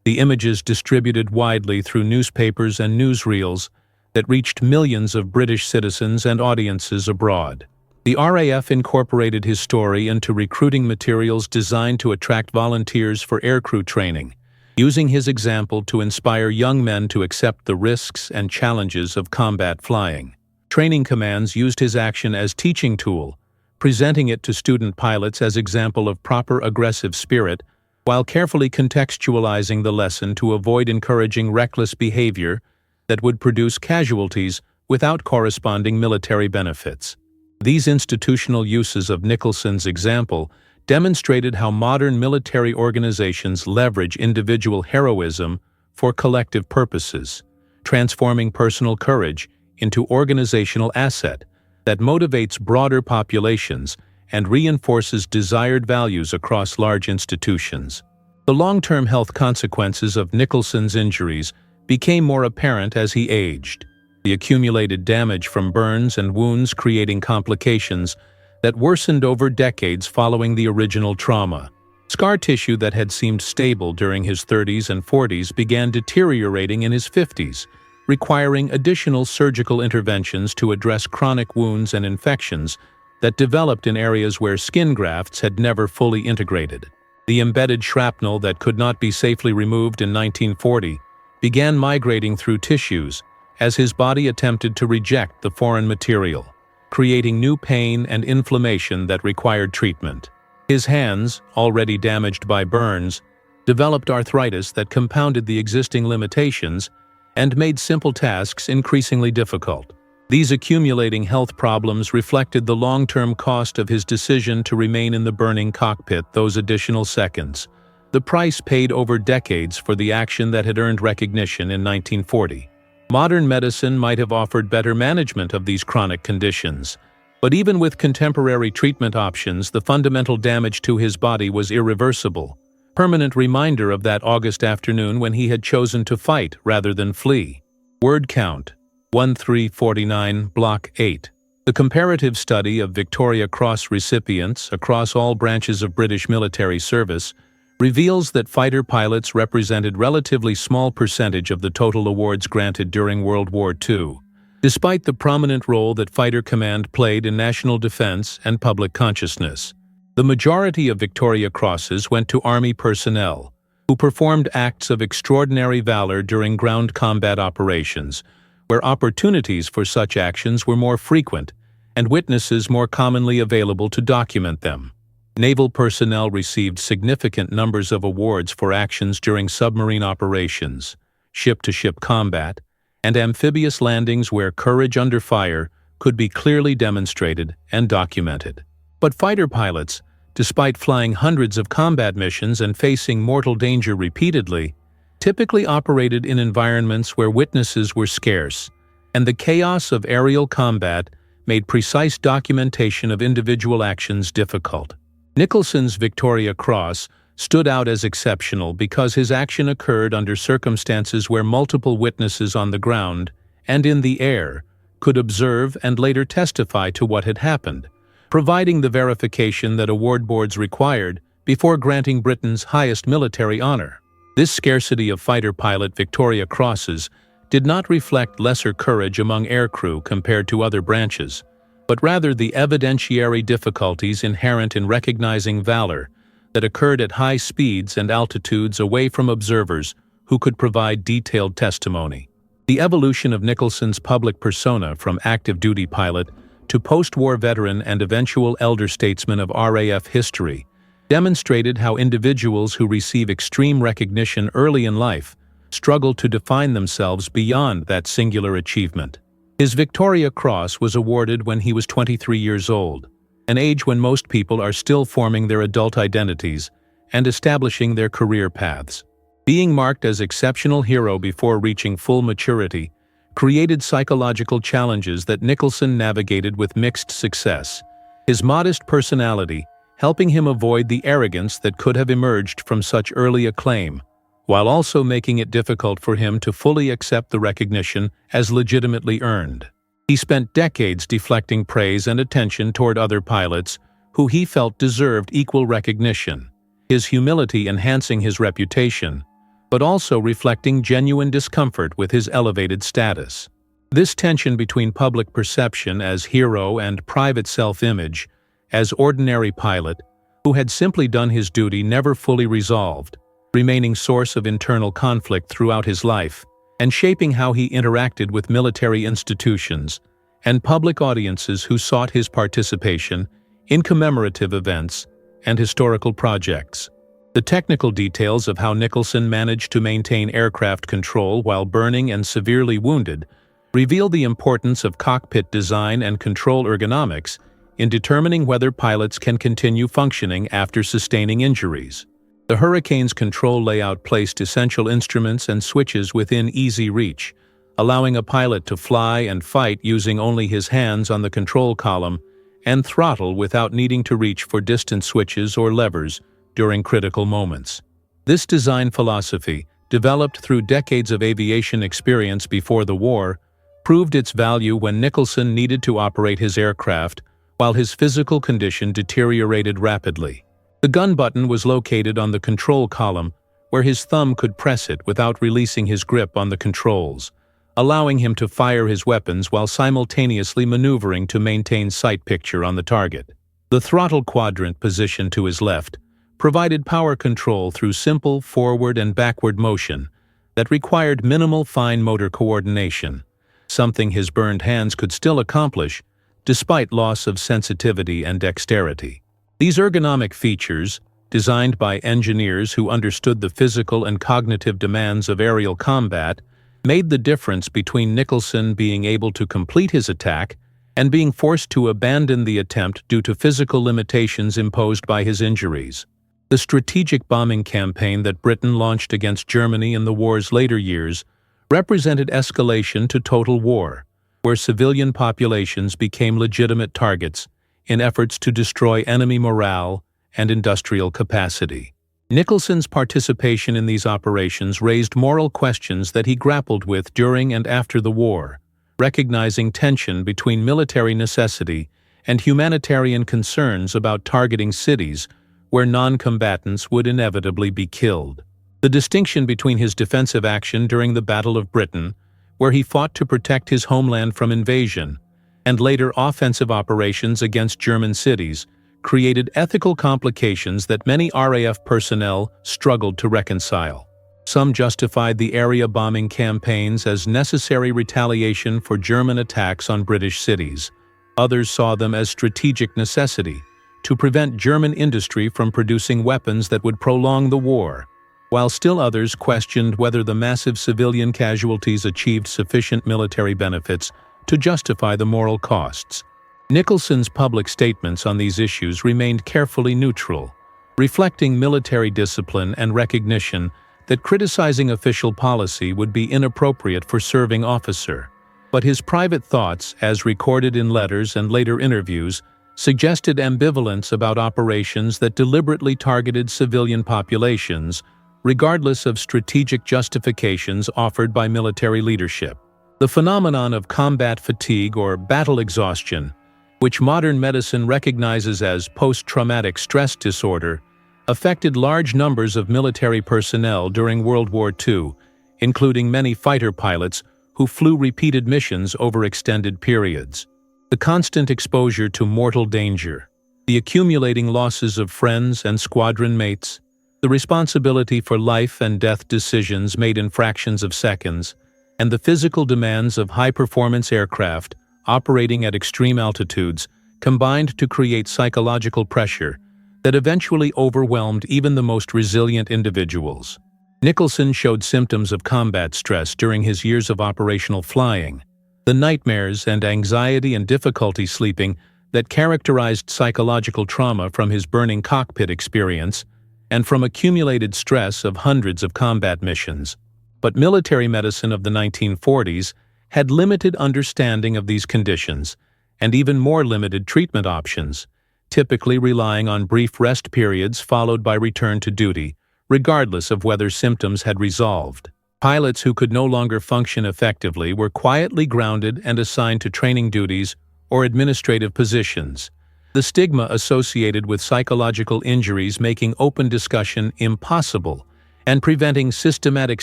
A: The images distributed widely through newspapers and newsreels that reached millions of British citizens and audiences abroad. The RAF incorporated his story into recruiting materials designed to attract volunteers for aircrew training, using his example to inspire young men to accept the risks and challenges of combat flying. Training commands used his action as teaching tool, presenting it to student pilots as example of proper aggressive spirit, while carefully contextualizing the lesson to avoid encouraging reckless behavior that would produce casualties without corresponding military benefits. These institutional uses of Nicholson's example demonstrated how modern military organizations leverage individual heroism for collective purposes, transforming personal courage into organizational asset that motivates broader populations and reinforces desired values across large institutions. The long-term health consequences of Nicholson's injuries became more apparent as he aged, the accumulated damage from burns and wounds creating complications that worsened over decades following the original trauma. Scar tissue that had seemed stable during his 30s and 40s began deteriorating in his 50s, requiring additional surgical interventions to address chronic wounds and infections that developed in areas where skin grafts had never fully integrated. The embedded shrapnel that could not be safely removed in 1940 began migrating through tissues as his body attempted to reject the foreign material, creating new pain and inflammation that required treatment. His hands, already damaged by burns, developed arthritis that compounded the existing limitations and made simple tasks increasingly difficult. These accumulating health problems reflected the long-term cost of his decision to remain in the burning cockpit those additional seconds, the price paid over decades for the action that had earned recognition in 1940. Modern medicine might have offered better management of these chronic conditions, but even with contemporary treatment options, the fundamental damage to his body was irreversible, permanent reminder of that August afternoon when he had chosen to fight rather than flee. Word count: 1349, Block 8. The comparative study of Victoria Cross recipients across all branches of British military service reveals that fighter pilots represented relatively small percentage of the total awards granted during World War II, despite the prominent role that fighter command played in national defense and public consciousness. The majority of Victoria Crosses went to Army personnel, who performed acts of extraordinary valor during ground combat operations, where opportunities for such actions were more frequent and witnesses more commonly available to document them. Naval personnel received significant numbers of awards for actions during submarine operations, ship-to-ship combat, and amphibious landings where courage under fire could be clearly demonstrated and documented. But fighter pilots, despite flying hundreds of combat missions and facing mortal danger repeatedly, typically operated in environments where witnesses were scarce, and the chaos of aerial combat made precise documentation of individual actions difficult. Nicholson's Victoria Cross stood out as exceptional because his action occurred under circumstances where multiple witnesses on the ground and in the air could observe and later testify to what had happened, providing the verification that award boards required before granting Britain's highest military honor. This scarcity of fighter pilot Victoria Crosses did not reflect lesser courage among aircrew compared to other branches, but rather the evidentiary difficulties inherent in recognizing valor that occurred at high speeds and altitudes away from observers who could provide detailed testimony. The evolution of Nicholson's public persona from active-duty pilot to post-war veteran and eventual elder statesman of RAF history demonstrated how individuals who receive extreme recognition early in life struggle to define themselves beyond that singular achievement. His Victoria Cross was awarded when he was 23 years old, an age when most people are still forming their adult identities and establishing their career paths. Being marked as exceptional hero before reaching full maturity created psychological challenges that Nicholson navigated with mixed success, his modest personality helping him avoid the arrogance that could have emerged from such early acclaim, while also making it difficult for him to fully accept the recognition as legitimately earned. He spent decades deflecting praise and attention toward other pilots who he felt deserved equal recognition, his humility enhancing his reputation, but also reflecting genuine discomfort with his elevated status. This tension between public perception as hero and private self-image as ordinary pilot, who had simply done his duty, never fully resolved, remaining source of internal conflict throughout his life, and shaping how he interacted with military institutions and public audiences who sought his participation in commemorative events and historical projects. The technical details of how Nicholson managed to maintain aircraft control while burning and severely wounded reveal the importance of cockpit design and control ergonomics in determining whether pilots can continue functioning after sustaining injuries. The Hurricane's control layout placed essential instruments and switches within easy reach, allowing a pilot to fly and fight using only his hands on the control column and throttle without needing to reach for distant switches or levers during critical moments. This design philosophy, developed through decades of aviation experience before the war, proved its value when Nicholson needed to operate his aircraft while his physical condition deteriorated rapidly. The gun button was located on the control column, where his thumb could press it without releasing his grip on the controls, allowing him to fire his weapons while simultaneously maneuvering to maintain sight picture on the target. The throttle quadrant position to his left provided power control through simple forward and backward motion that required minimal fine motor coordination, something his burned hands could still accomplish despite loss of sensitivity and dexterity. These ergonomic features, designed by engineers who understood the physical and cognitive demands of aerial combat, made the difference between Nicholson being able to complete his attack and being forced to abandon the attempt due to physical limitations imposed by his injuries. The strategic bombing campaign that Britain launched against Germany in the war's later years represented escalation to total war, where civilian populations became legitimate targets in efforts to destroy enemy morale and industrial capacity. Nicholson's participation in these operations raised moral questions that he grappled with during and after the war, recognizing tension between military necessity and humanitarian concerns about targeting cities where non-combatants would inevitably be killed. The distinction between his defensive action during the Battle of Britain, where he fought to protect his homeland from invasion, and later offensive operations against German cities, created ethical complications that many RAF personnel struggled to reconcile. Some justified the area bombing campaigns as necessary retaliation for German attacks on British cities. Others saw them as strategic necessity to prevent German industry from producing weapons that would prolong the war, while still others questioned whether the massive civilian casualties achieved sufficient military benefits to justify the moral costs. Nicholson's public statements on these issues remained carefully neutral, reflecting military discipline and recognition that criticizing official policy would be inappropriate for serving officer. But his private thoughts, as recorded in letters and later interviews, suggested ambivalence about operations that deliberately targeted civilian populations, regardless of strategic justifications offered by military leadership. The phenomenon of combat fatigue or battle exhaustion, which modern medicine recognizes as post-traumatic stress disorder, affected large numbers of military personnel during World War II, including many fighter pilots who flew repeated missions over extended periods. The constant exposure to mortal danger, the accumulating losses of friends and squadron mates, the responsibility for life and death decisions made in fractions of seconds, and the physical demands of high-performance aircraft operating at extreme altitudes combined to create psychological pressure that eventually overwhelmed even the most resilient individuals. Nicholson showed symptoms of combat stress during his years of operational flying. The nightmares and anxiety and difficulty sleeping that characterized psychological trauma from his burning cockpit experience and from accumulated stress of hundreds of combat missions. But military medicine of the 1940s had limited understanding of these conditions and even more limited treatment options, typically relying on brief rest periods followed by return to duty, regardless of whether symptoms had resolved. Pilots who could no longer function effectively were quietly grounded and assigned to training duties or administrative positions, the stigma associated with psychological injuries making open discussion impossible and preventing systematic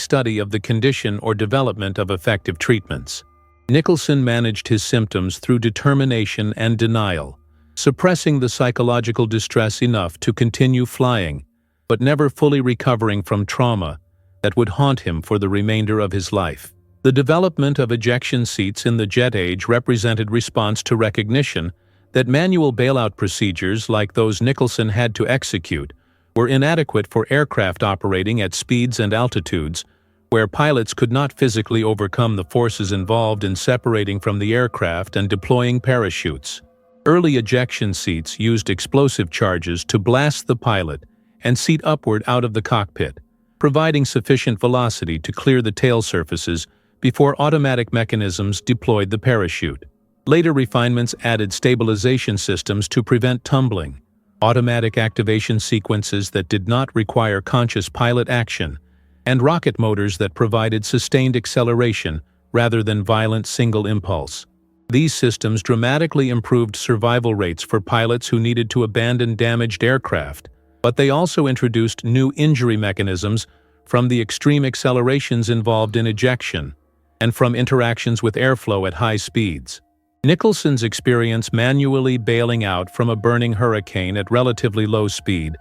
A: study of the condition or development of effective treatments. Nicholson managed his symptoms through determination and denial, suppressing the psychological distress enough to continue flying, but never fully recovering from trauma that would haunt him for the remainder of his life. The development of ejection seats in the jet age represented response to recognition that manual bailout procedures like those Nicholson had to execute were inadequate for aircraft operating at speeds and altitudes where pilots could not physically overcome the forces involved in separating from the aircraft and deploying parachutes. Early ejection seats used explosive charges to blast the pilot and seat upward out of the cockpit, providing sufficient velocity to clear the tail surfaces before automatic mechanisms deployed the parachute. Later refinements added stabilization systems to prevent tumbling, automatic activation sequences that did not require conscious pilot action, and rocket motors that provided sustained acceleration rather than violent single impulse. These systems dramatically improved survival rates for pilots who needed to abandon damaged aircraft, but they also introduced new injury mechanisms from the extreme accelerations involved in ejection and from interactions with airflow at high speeds. Nicholson's experience manually bailing out from a burning hurricane at relatively low speed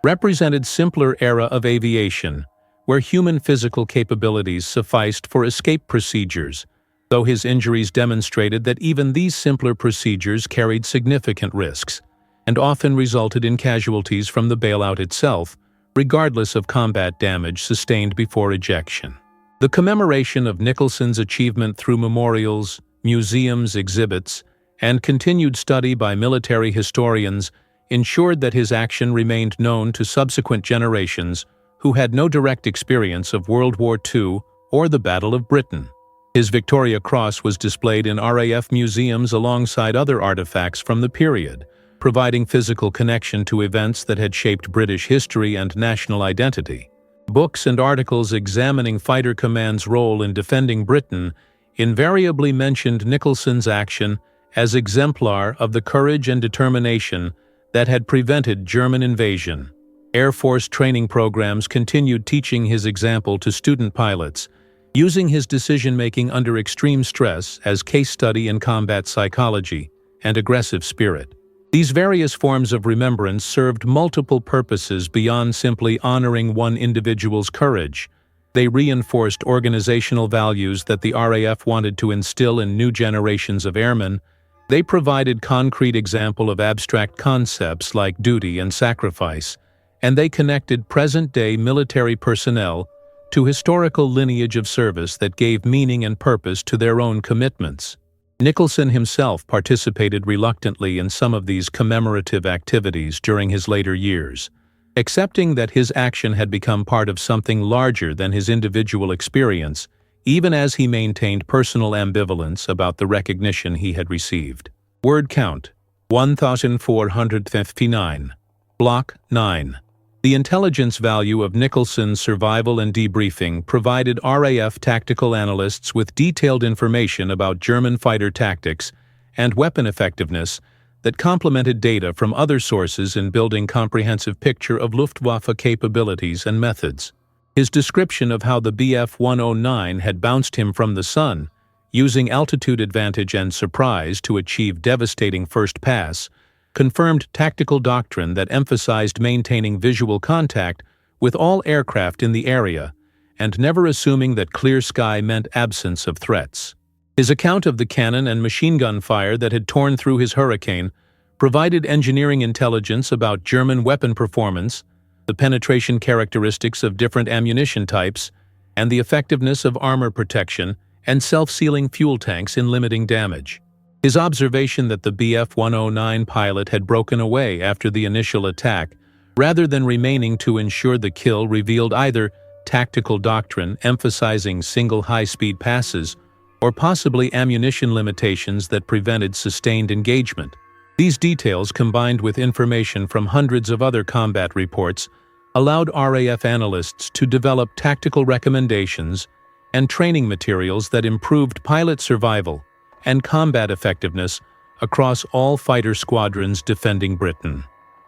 A: represented simpler era of aviation, where human physical capabilities sufficed for escape procedures, though his injuries demonstrated that even these simpler procedures carried significant risks and often resulted in casualties from the bailout itself, regardless of combat damage sustained before ejection. The commemoration of Nicholson's achievement through memorials, museums, exhibits, and continued study by military historians ensured that his action remained known to subsequent generations who had no direct experience of World War II or the Battle of Britain. His Victoria Cross was displayed in RAF museums alongside other artifacts from the period, providing physical connection to events that had shaped British history and national identity. Books and articles examining Fighter Command's role in defending Britain invariably mentioned Nicholson's action as exemplar of the courage and determination that had prevented German invasion. Air Force training programs continued teaching his example to student pilots, using his decision-making under extreme stress as case study in combat psychology and aggressive spirit. These various forms of remembrance served multiple purposes beyond simply honoring one individual's courage. They reinforced organizational values that the RAF wanted to instill in new generations of airmen. They provided concrete example of abstract concepts like duty and sacrifice, and they connected present-day military personnel to historical lineage of service that gave meaning and purpose to their own commitments. Nicholson himself participated reluctantly in some of these commemorative activities during his later years, accepting that his action had become part of something larger than his individual experience, even as he maintained personal ambivalence about the recognition he had received. Word count: 1,459. Block 9. The intelligence value of Nicholson's survival and debriefing provided RAF tactical analysts with detailed information about German fighter tactics and weapon effectiveness that complemented data from other sources in building a comprehensive picture of Luftwaffe capabilities and methods. His description of how the Bf-109 had bounced him from the sun, using altitude advantage and surprise to achieve devastating first pass, confirmed tactical doctrine that emphasized maintaining visual contact with all aircraft in the area and never assuming that clear sky meant absence of threats. His account of the cannon and machine gun fire that had torn through his Hurricane provided engineering intelligence about German weapon performance, the penetration characteristics of different ammunition types, and the effectiveness of armor protection and self-sealing fuel tanks in limiting damage. His observation that the Bf-109 pilot had broken away after the initial attack, rather than remaining to ensure the kill, revealed either tactical doctrine emphasizing single high-speed passes or possibly ammunition limitations that prevented sustained engagement. These details, combined with information from hundreds of other combat reports, allowed RAF analysts to develop tactical recommendations and training materials that improved pilot survival and combat effectiveness across all fighter squadrons defending Britain.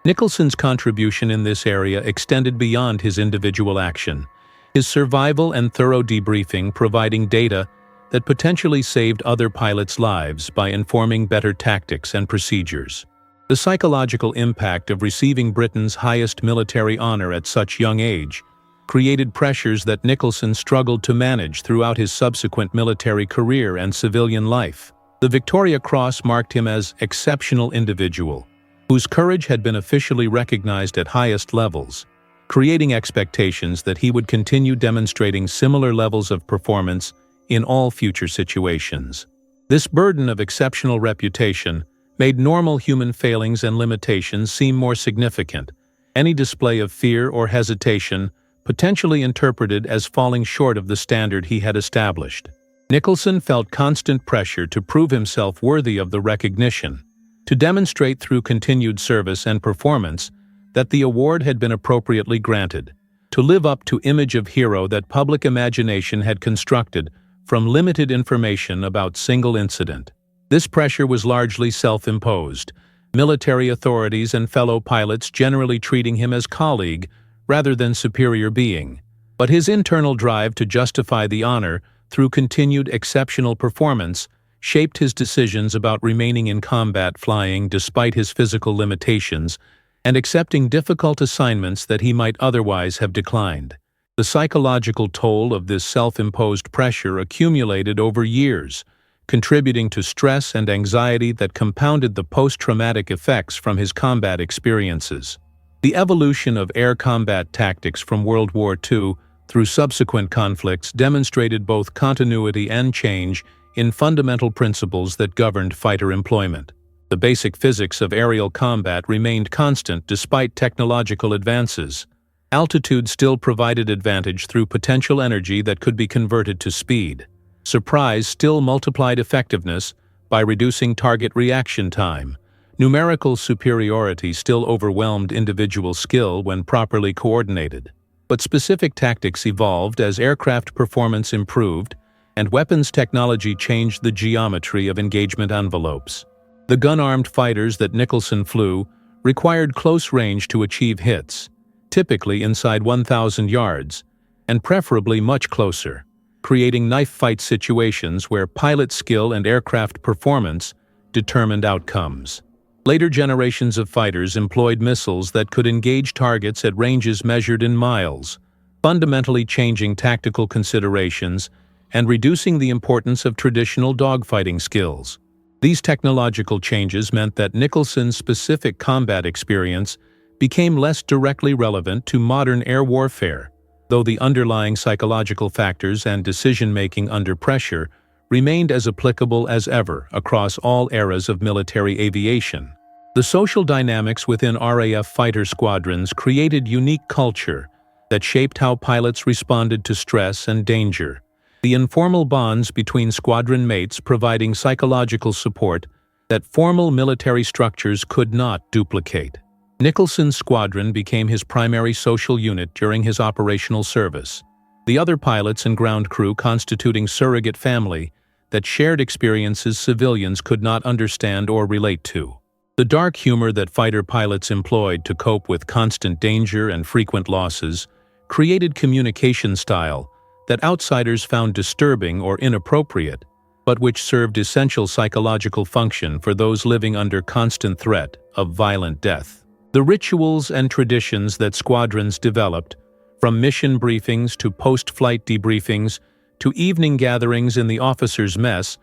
A: Nicholson's contribution in this area extended beyond his individual action, his survival and thorough debriefing providing data that potentially saved other pilots' lives by informing better tactics and procedures. The psychological impact of receiving Britain's highest military honor at such young age created pressures that Nicholson struggled to manage throughout his subsequent military career and civilian life. The Victoria Cross marked him as an exceptional individual, whose courage had been officially recognized at highest levels, creating expectations that he would continue demonstrating similar levels of performance in all future situations. This burden of exceptional reputation made normal human failings and limitations seem more significant, any display of fear or hesitation potentially interpreted as falling short of the standard he had established. Nicholson felt constant pressure to prove himself worthy of the recognition, to demonstrate through continued service and performance that the award had been appropriately granted, to live up to the image of hero that public imagination had constructed from limited information about single incident. This pressure was largely self-imposed, military authorities and fellow pilots generally treating him as colleague rather than superior being. But his internal drive to justify the honor through continued exceptional performance shaped his decisions about remaining in combat flying despite his physical limitations and accepting difficult assignments that he might otherwise have declined. The psychological toll of this self-imposed pressure accumulated over years, contributing to stress and anxiety that compounded the post-traumatic effects from his combat experiences. The evolution of air combat tactics from World War II through subsequent conflicts demonstrated both continuity and change in fundamental principles that governed fighter employment. The basic physics of aerial combat remained constant despite technological advances. Altitude still provided advantage through potential energy that could be converted to speed. Surprise still multiplied effectiveness by reducing target reaction time. Numerical superiority still overwhelmed individual skill when properly coordinated. But specific tactics evolved as aircraft performance improved and weapons technology changed the geometry of engagement envelopes. The gun-armed fighters that Nicholson flew required close range to achieve hits, typically inside 1,000 yards, and preferably much closer, creating knife-fight situations where pilot skill and aircraft performance determined outcomes. Later generations of fighters employed missiles that could engage targets at ranges measured in miles, fundamentally changing tactical considerations and reducing the importance of traditional dogfighting skills. These technological changes meant that Nicholson's specific combat experience became less directly relevant to modern air warfare, though the underlying psychological factors and decision-making under pressure remained as applicable as ever across all eras of military aviation. The social dynamics within RAF fighter squadrons created unique culture that shaped how pilots responded to stress and danger. The informal bonds between squadron mates providing psychological support that formal military structures could not duplicate. Nicholson's squadron became his primary social unit during his operational service, the other pilots and ground crew constituting surrogate family that shared experiences civilians could not understand or relate to. The dark humor that fighter pilots employed to cope with constant danger and frequent losses created communication style that outsiders found disturbing or inappropriate, but which served essential psychological function for those living under constant threat of violent death. The rituals and traditions that squadrons developed, from mission briefings to post-flight debriefings to evening gatherings in the officers' mess,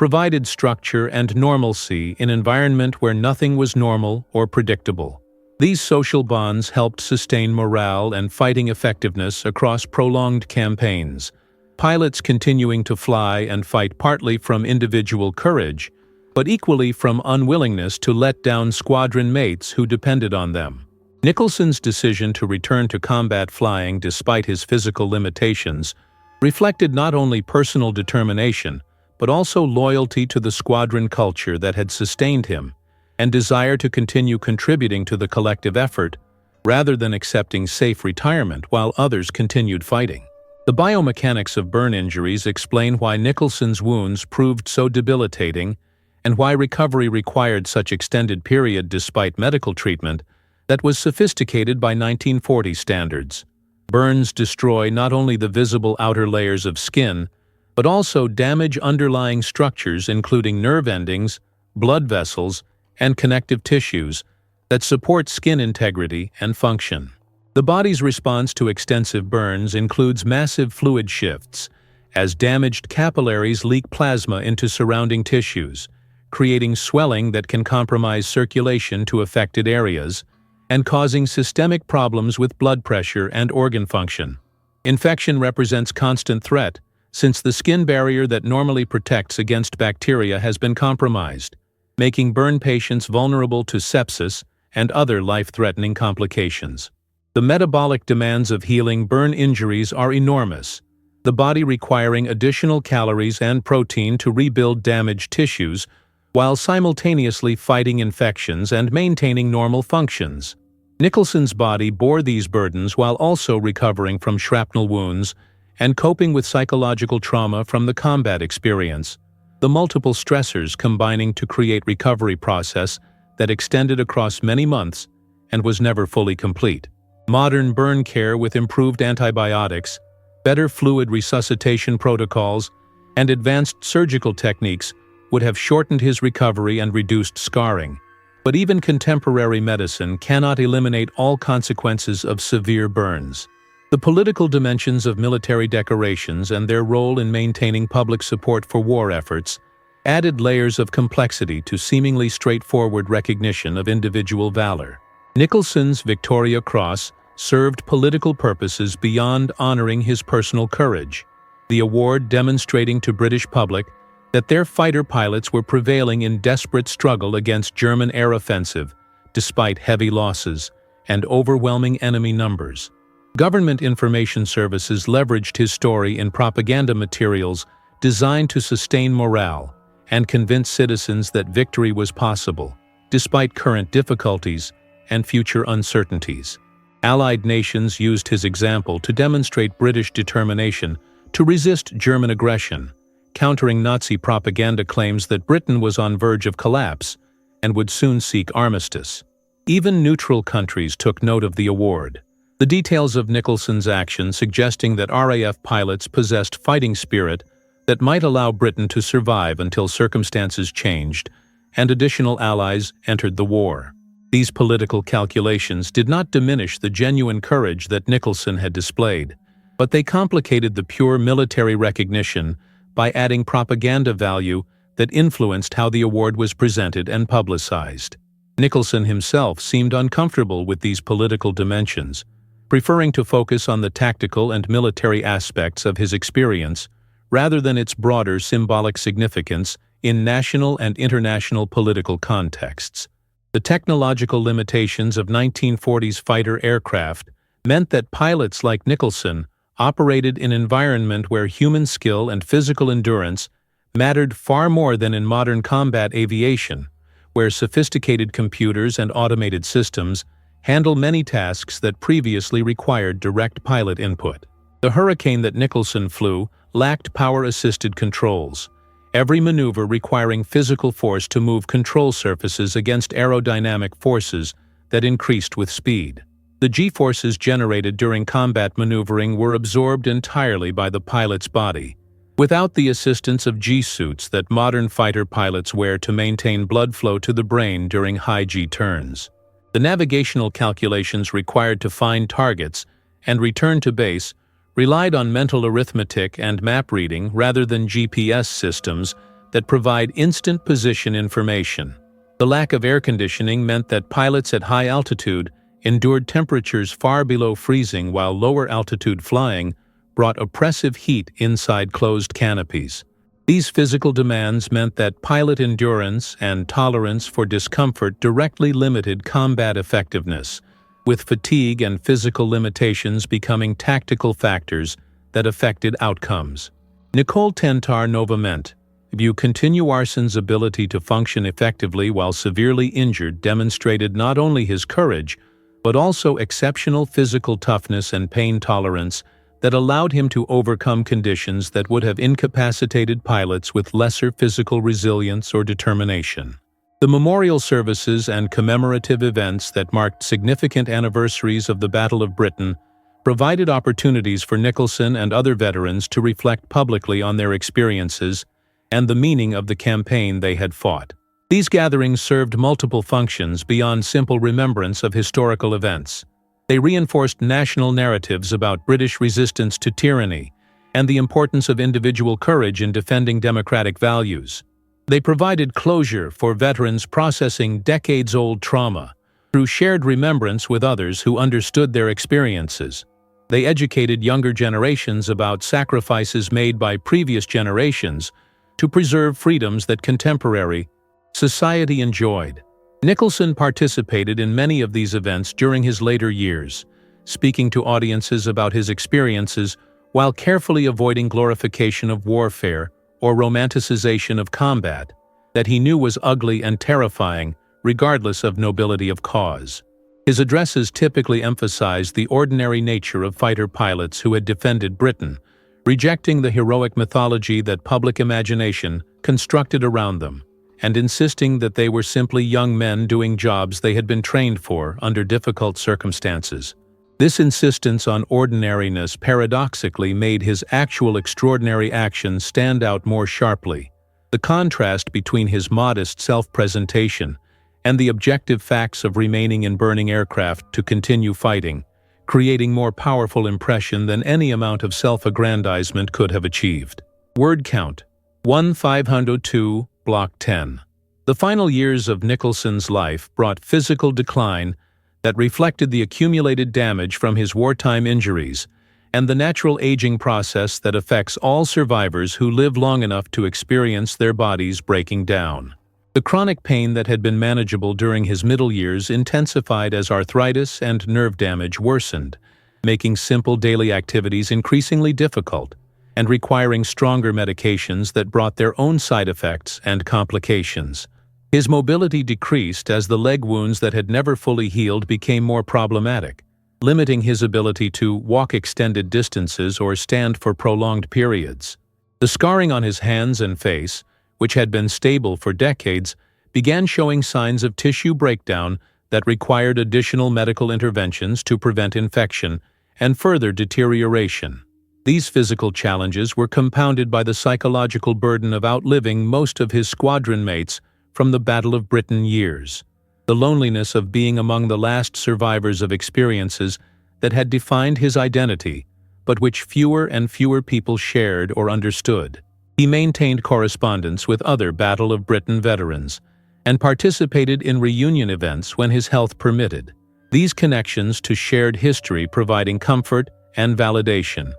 A: provided structure and normalcy in an environment where nothing was normal or predictable. These social bonds helped sustain morale and fighting effectiveness across prolonged campaigns, pilots continuing to fly and fight partly from individual courage, but equally from unwillingness to let down squadron mates who depended on them. Nicholson's decision to return to combat flying despite his physical limitations reflected not only personal determination, but also loyalty to the squadron culture that had sustained him, and desire to continue contributing to the collective effort, rather than accepting safe retirement while others continued fighting. The biomechanics of burn injuries explain why Nicholson's wounds proved so debilitating and why recovery required such extended period despite medical treatment that was sophisticated by 1940 standards. Burns destroy not only the visible outer layers of skin, but also damage underlying structures including nerve endings, blood vessels, and connective tissues that support skin integrity and function. The body's response to extensive burns includes massive fluid shifts, as damaged capillaries leak plasma into surrounding tissues, creating swelling that can compromise circulation to affected areas, and causing systemic problems with blood pressure and organ function. Infection represents constant threat, since the skin barrier that normally protects against bacteria has been compromised, making burn patients vulnerable to sepsis and other life-threatening complications. The metabolic demands of healing burn injuries are enormous, the body requiring additional calories and protein to rebuild damaged tissues, while simultaneously fighting infections and maintaining normal functions. Nicholson's body bore these burdens while also recovering from shrapnel wounds and coping with psychological trauma from the combat experience, the multiple stressors combining to create recovery process that extended across many months and was never fully complete. Modern burn care with improved antibiotics, better fluid resuscitation protocols, and advanced surgical techniques would have shortened his recovery and reduced scarring. But even contemporary medicine cannot eliminate all consequences of severe burns. The political dimensions of military decorations and their role in maintaining public support for war efforts added layers of complexity to seemingly straightforward recognition of individual valor. Nicholson's Victoria Cross served political purposes beyond honoring his personal courage, the award demonstrating to British public that their fighter pilots were prevailing in desperate struggle against German air offensive, despite heavy losses and overwhelming enemy numbers. Government information services leveraged his story in propaganda materials designed to sustain morale and convince citizens that victory was possible, despite current difficulties and future uncertainties. Allied nations used his example to demonstrate British determination to resist German aggression, countering Nazi propaganda claims that Britain was on verge of collapse and would soon seek armistice. Even neutral countries took note of the award. The details of Nicholson's action suggesting that RAF pilots possessed fighting spirit that might allow Britain to survive until circumstances changed and additional allies entered the war. These political calculations did not diminish the genuine courage that Nicholson had displayed, but they complicated the pure military recognition by adding propaganda value that influenced how the award was presented and publicized. Nicholson himself seemed uncomfortable with these political dimensions, preferring to focus on the tactical and military aspects of his experience rather than its broader symbolic significance in national and international political contexts. The technological limitations of 1940s fighter aircraft meant that pilots like Nicholson operated in an environment where human skill and physical endurance mattered far more than in modern combat aviation, where sophisticated computers and automated systems handle many tasks that previously required direct pilot input. The Hurricane that Nicholson flew lacked power-assisted controls, every maneuver requiring physical force to move control surfaces against aerodynamic forces that increased with speed. The G-forces generated during combat maneuvering were absorbed entirely by the pilot's body, without the assistance of G-suits that modern fighter pilots wear to maintain blood flow to the brain during high G turns. The navigational calculations required to find targets and return to base relied on mental arithmetic and map reading rather than GPS systems that provide instant position information. The lack of air conditioning meant that pilots at high altitude endured temperatures far below freezing, while lower altitude flying brought oppressive heat inside closed canopies. These physical demands meant that pilot endurance and tolerance for discomfort directly limited combat effectiveness, with fatigue and physical limitations becoming tactical factors that affected outcomes. Nicole Tentar-Novament view Continuarson's ability to function effectively while severely injured demonstrated not only his courage, but also exceptional physical toughness and pain tolerance that allowed him to overcome conditions that would have incapacitated pilots with lesser physical resilience or determination. The memorial services and commemorative events that marked significant anniversaries of the Battle of Britain provided opportunities for Nicholson and other veterans to reflect publicly on their experiences and the meaning of the campaign they had fought. These gatherings served multiple functions beyond simple remembrance of historical events. They reinforced national narratives about British resistance to tyranny and the importance of individual courage in defending democratic values. They provided closure for veterans processing decades-old trauma through shared remembrance with others who understood their experiences. They educated younger generations about sacrifices made by previous generations to preserve freedoms that contemporary society enjoyed. Nicholson participated in many of these events during his later years, speaking to audiences about his experiences while carefully avoiding glorification of warfare or romanticization of combat that he knew was ugly and terrifying, regardless of nobility of cause. His addresses typically emphasized the ordinary nature of fighter pilots who had defended Britain, rejecting the heroic mythology that public imagination constructed around them, and insisting that they were simply young men doing jobs they had been trained for under difficult circumstances. This insistence on ordinariness paradoxically made his actual extraordinary actions stand out more sharply. The contrast between his modest self-presentation and the objective facts of remaining in burning aircraft to continue fighting, creating more powerful impression than any amount of self-aggrandizement could have achieved. Word count: 1502, Block 10. The final years of Nicholson's life brought physical decline that reflected the accumulated damage from his wartime injuries and the natural aging process that affects all survivors who live long enough to experience their bodies breaking down. The chronic pain that had been manageable during his middle years intensified as arthritis and nerve damage worsened, making simple daily activities increasingly difficult and requiring stronger medications that brought their own side effects and complications. His mobility decreased as the leg wounds that had never fully healed became more problematic, limiting his ability to walk extended distances or stand for prolonged periods. The scarring on his hands and face, which had been stable for decades, began showing signs of tissue breakdown that required additional medical interventions to prevent infection and further deterioration. These physical challenges were compounded by the psychological burden of outliving most of his squadron mates from the Battle of Britain years, the loneliness of being among the last survivors of experiences that had defined his identity, but which fewer and fewer people shared or understood. He maintained correspondence with other Battle of Britain veterans and participated in reunion events when his health permitted. These connections to shared history providing comfort and validation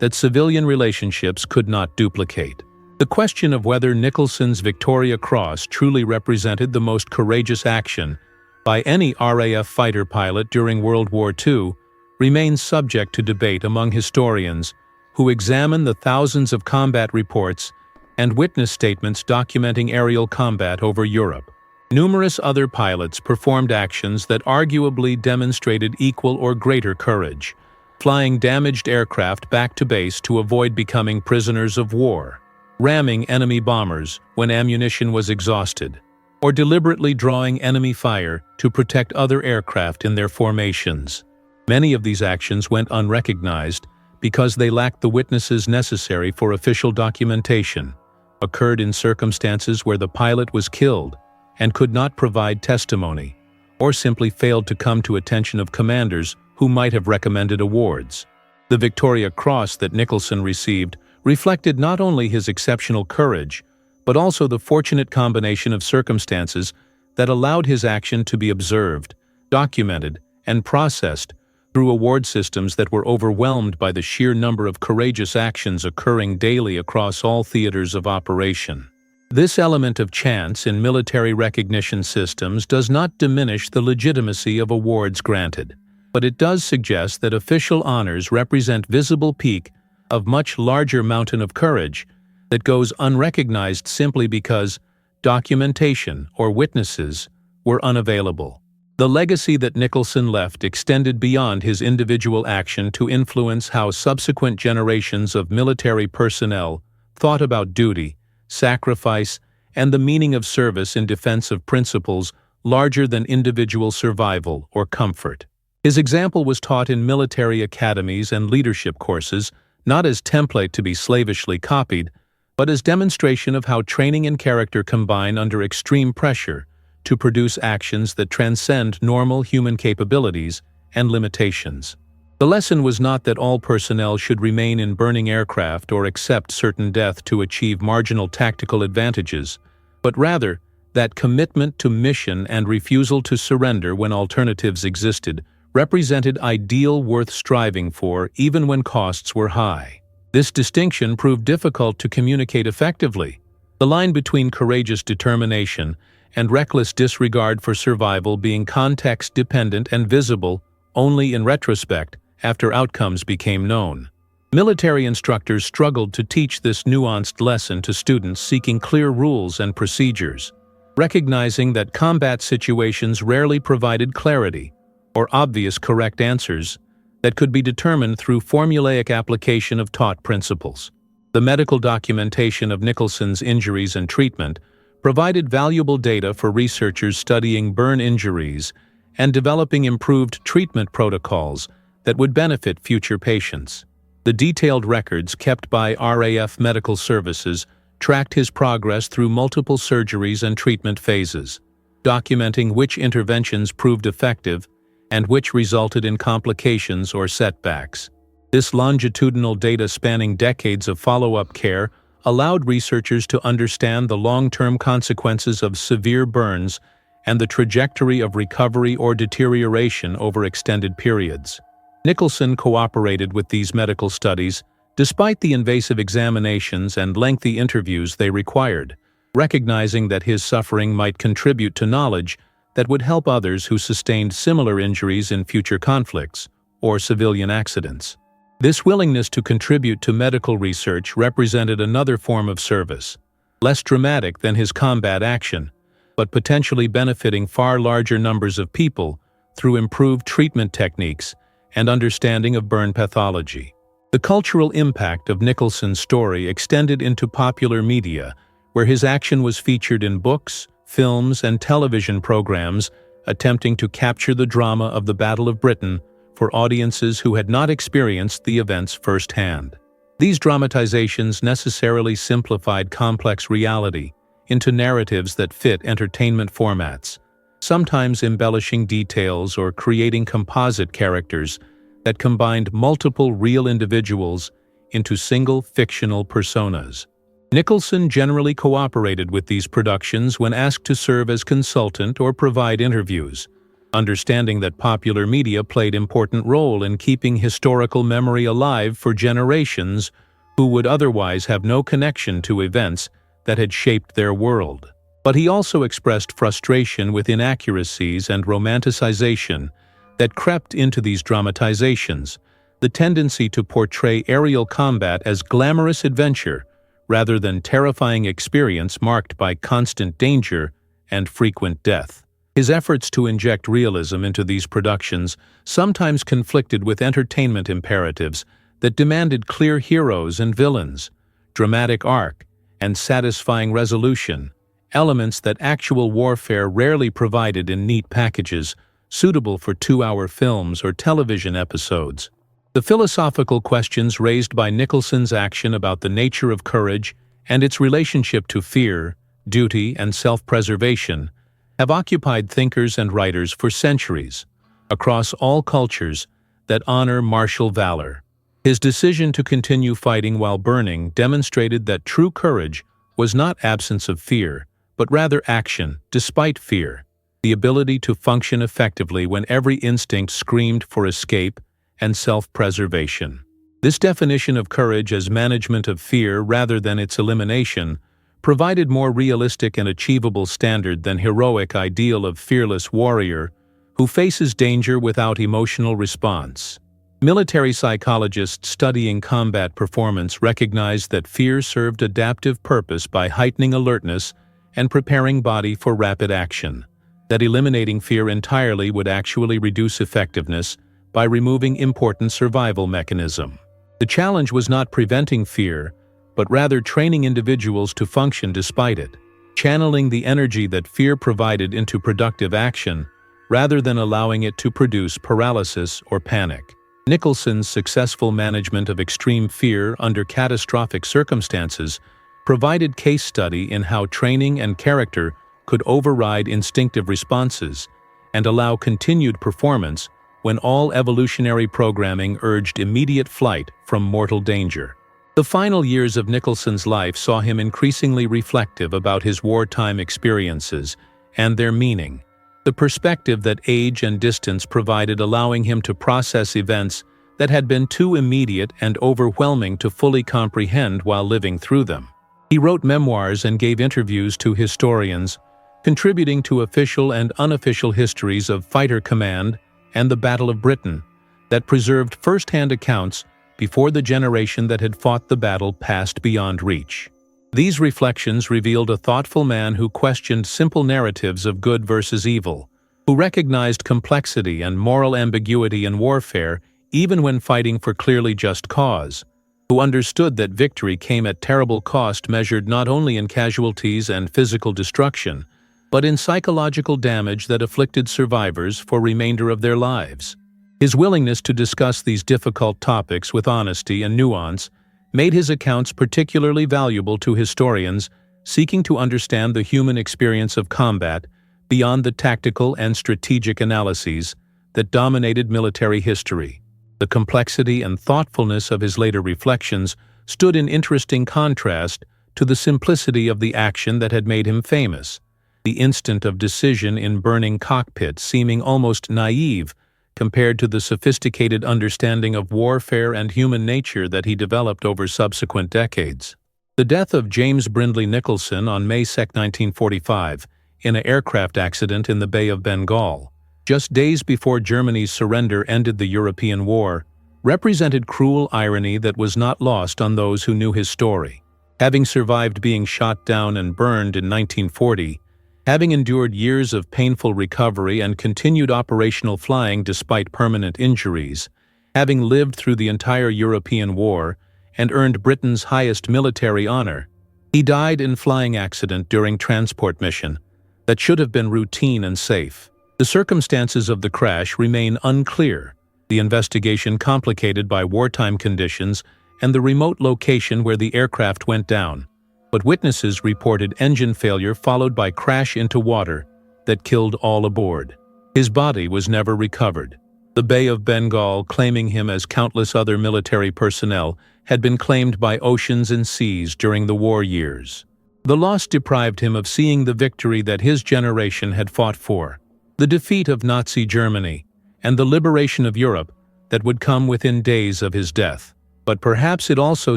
A: that civilian relationships could not duplicate. The question of whether Nicholson's Victoria Cross truly represented the most courageous action by any RAF fighter pilot during World War II remains subject to debate among historians who examine the thousands of combat reports and witness statements documenting aerial combat over Europe. Numerous other pilots performed actions that arguably demonstrated equal or greater courage, flying damaged aircraft back to base to avoid becoming prisoners of war. ramming enemy bombers when ammunition was exhausted, or deliberately drawing enemy fire to protect other aircraft in their formations. Many of these actions went unrecognized because they lacked the witnesses necessary for official documentation, occurred in circumstances where the pilot was killed and could not provide testimony, or simply failed to come to attention of commanders who might have recommended awards. The Victoria Cross that Nicholson received reflected not only his exceptional courage, but also the fortunate combination of circumstances that allowed his action to be observed, documented, and processed through award systems that were overwhelmed by the sheer number of courageous actions occurring daily across all theaters of operation. This element of chance in military recognition systems does not diminish the legitimacy of awards granted, but it does suggest that official honors represent visible peak of much larger mountain of courage that goes unrecognized simply because documentation or witnesses were unavailable. The legacy that Nicholson left extended beyond his individual action to influence how subsequent generations of military personnel thought about duty, sacrifice, and the meaning of service in defense of principles larger than individual survival or comfort. His example was taught in military academies and leadership courses, not as template to be slavishly copied, but as demonstration of how training and character combine under extreme pressure to produce actions that transcend normal human capabilities and limitations. The lesson was not that all personnel should remain in burning aircraft or accept certain death to achieve marginal tactical advantages, but rather that commitment to mission and refusal to surrender when alternatives existed represented ideal worth striving for even when costs were high. This distinction proved difficult to communicate effectively. The line between courageous determination and reckless disregard for survival being context-dependent and visible only in retrospect after outcomes became known. Military instructors struggled to teach this nuanced lesson to students seeking clear rules and procedures, recognizing that combat situations rarely provided clarity or obvious correct answers that could be determined through formulaic application of taught principles. The medical documentation of Nicholson's injuries and treatment provided valuable data for researchers studying burn injuries and developing improved treatment protocols that would benefit future patients. The detailed records kept by RAF Medical Services tracked his progress through multiple surgeries and treatment phases, documenting which interventions proved effective and which resulted in complications or setbacks. This longitudinal data spanning decades of follow-up care allowed researchers to understand the long-term consequences of severe burns and the trajectory of recovery or deterioration over extended periods. Nicholson cooperated with these medical studies despite the invasive examinations and lengthy interviews they required, recognizing that his suffering might contribute to knowledge that would help others who sustained similar injuries in future conflicts or civilian accidents. This willingness to contribute to medical research represented another form of service, less dramatic than his combat action, but potentially benefiting far larger numbers of people through improved treatment techniques and understanding of burn pathology. The cultural impact of Nicholson's story extended into popular media, where his action was featured in books, films, and television programs attempting to capture the drama of the Battle of Britain for audiences who had not experienced the events firsthand. These dramatizations necessarily simplified complex reality into narratives that fit entertainment formats, sometimes embellishing details or creating composite characters that combined multiple real individuals into single fictional personas. Nicholson generally cooperated with these productions when asked to serve as consultant or provide interviews, understanding that popular media played an important role in keeping historical memory alive for generations who would otherwise have no connection to events that had shaped their world. But he also expressed frustration with inaccuracies and romanticization that crept into these dramatizations, the tendency to portray aerial combat as glamorous adventure rather than terrifying experience marked by constant danger and frequent death. His efforts to inject realism into these productions sometimes conflicted with entertainment imperatives that demanded clear heroes and villains, dramatic arc, and satisfying resolution, elements that actual warfare rarely provided in neat packages, suitable for 2-hour films or television episodes. The philosophical questions raised by Nicholson's action about the nature of courage and its relationship to fear, duty, and self-preservation have occupied thinkers and writers for centuries, across all cultures that honor martial valor. His decision to continue fighting while burning demonstrated that true courage was not absence of fear, but rather action, despite fear, the ability to function effectively when every instinct screamed for escape and self-preservation. This definition of courage as management of fear rather than its elimination provided more realistic and achievable standard than heroic ideal of fearless warrior who faces danger without emotional response. Military psychologists studying combat performance recognized that fear served adaptive purpose by heightening alertness and preparing body for rapid action, that eliminating fear entirely would actually reduce effectiveness by removing important survival mechanism. The challenge was not preventing fear, but rather training individuals to function despite it, channeling the energy that fear provided into productive action rather than allowing it to produce paralysis or panic. Nicholson's successful management of extreme fear under catastrophic circumstances provided case study in how training and character could override instinctive responses and allow continued performance when all evolutionary programming urged immediate flight from mortal danger. The final years of Nicholson's life saw him increasingly reflective about his wartime experiences and their meaning, the perspective that age and distance provided, allowing him to process events that had been too immediate and overwhelming to fully comprehend while living through them. He wrote memoirs and gave interviews to historians, contributing to official and unofficial histories of Fighter Command and the Battle of Britain that preserved first-hand accounts before the generation that had fought the battle passed beyond reach. These reflections revealed a thoughtful man who questioned simple narratives of good versus evil, who recognized complexity and moral ambiguity in warfare even when fighting for clearly just cause, who understood that victory came at terrible cost measured not only in casualties and physical destruction, but in psychological damage that afflicted survivors for remainder of their lives. His willingness to discuss these difficult topics with honesty and nuance made his accounts particularly valuable to historians seeking to understand the human experience of combat beyond the tactical and strategic analyses that dominated military history. The complexity and thoughtfulness of his later reflections stood in interesting contrast to the simplicity of the action that had made him famous, the instant of decision in burning cockpits seeming almost naive compared to the sophisticated understanding of warfare and human nature that he developed over subsequent decades. The death of James Brindley Nicholson on May 2, 1945, in an aircraft accident in the Bay of Bengal, just days before Germany's surrender ended the European war, represented cruel irony that was not lost on those who knew his story. Having survived being shot down and burned in 1940, having endured years of painful recovery and continued operational flying despite permanent injuries, having lived through the entire European war and earned Britain's highest military honor, he died in flying accident during transport mission that should have been routine and safe. The circumstances of the crash remain unclear, the investigation complicated by wartime conditions and the remote location where the aircraft went down, but witnesses reported engine failure followed by crash into water that killed all aboard. His body was never recovered. The Bay of Bengal, claiming him as countless other military personnel, had been claimed by oceans and seas during the war years. The loss deprived him of seeing the victory that his generation had fought for, the defeat of Nazi Germany, and the liberation of Europe that would come within days of his death. But perhaps it also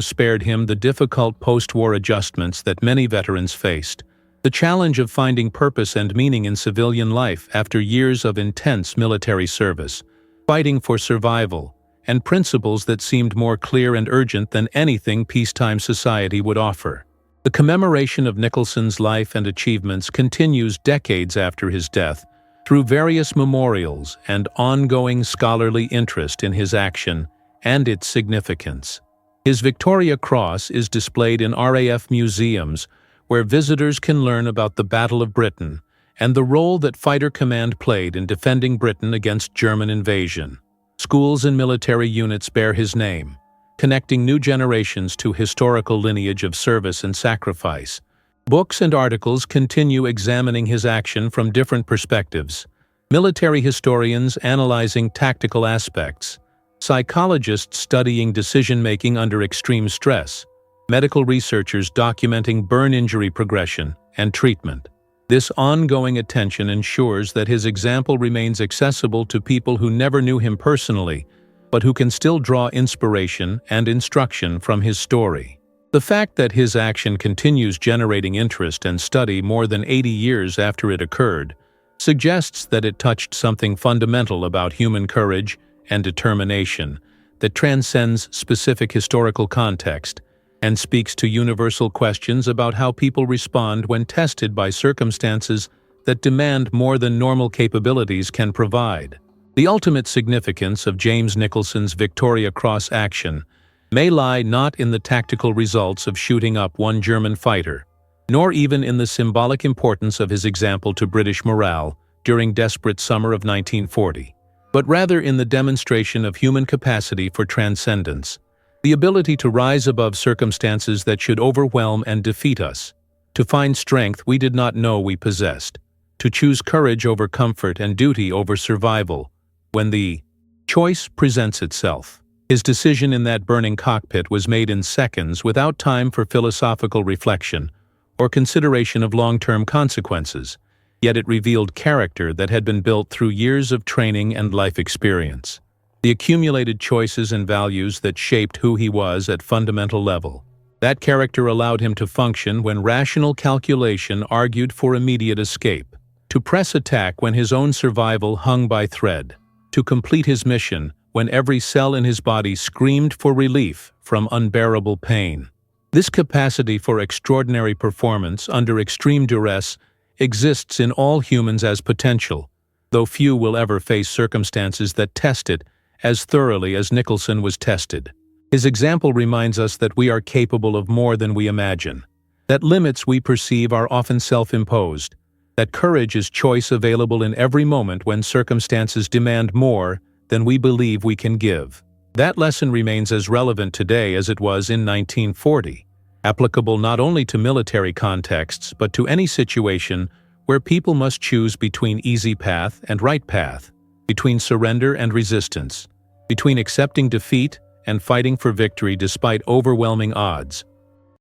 A: spared him the difficult post-war adjustments that many veterans faced, the challenge of finding purpose and meaning in civilian life after years of intense military service, fighting for survival, and principles that seemed more clear and urgent than anything peacetime society would offer. The commemoration of Nicholson's life and achievements continues decades after his death, through various memorials and ongoing scholarly interest in his action and its significance. His Victoria Cross is displayed in RAF museums, where visitors can learn about the Battle of Britain and the role that Fighter Command played in defending Britain against German invasion. Schools and military units bear his name, connecting new generations to historical lineage of service and sacrifice. Books and articles continue examining his action from different perspectives. Military historians analyzing tactical aspects, psychologists studying decision-making under extreme stress, medical researchers documenting burn injury progression and treatment. This ongoing attention ensures that his example remains accessible to people who never knew him personally, but who can still draw inspiration and instruction from his story. The fact that his action continues generating interest and study more than 80 years after it occurred suggests that it touched something fundamental about human courage and determination that transcends specific historical context and speaks to universal questions about how people respond when tested by circumstances that demand more than normal capabilities can provide. The ultimate significance of James Nicholson's Victoria Cross action may lie not in the tactical results of shooting up one German fighter, nor even in the symbolic importance of his example to British morale during desperate summer of 1940, but rather in the demonstration of human capacity for transcendence, the ability to rise above circumstances that should overwhelm and defeat us, to find strength we did not know we possessed, to choose courage over comfort and duty over survival, when the choice presents itself. His decision in that burning cockpit was made in seconds without time for philosophical reflection or consideration of long-term consequences, yet it revealed character that had been built through years of training and life experience. The accumulated choices and values that shaped who he was at fundamental level. That character allowed him to function when rational calculation argued for immediate escape, to press attack when his own survival hung by thread, to complete his mission when every cell in his body screamed for relief from unbearable pain. This capacity for extraordinary performance under extreme duress exists in all humans as potential, though few will ever face circumstances that test it as thoroughly as Nicholson was tested. His example reminds us that we are capable of more than we imagine, that limits we perceive are often self-imposed, that courage is choice available in every moment when circumstances demand more than we believe we can give. That lesson remains as relevant today as it was in 1940, applicable not only to military contexts but to any situation where people must choose between easy path and right path, between surrender and resistance, between accepting defeat and fighting for victory despite overwhelming odds.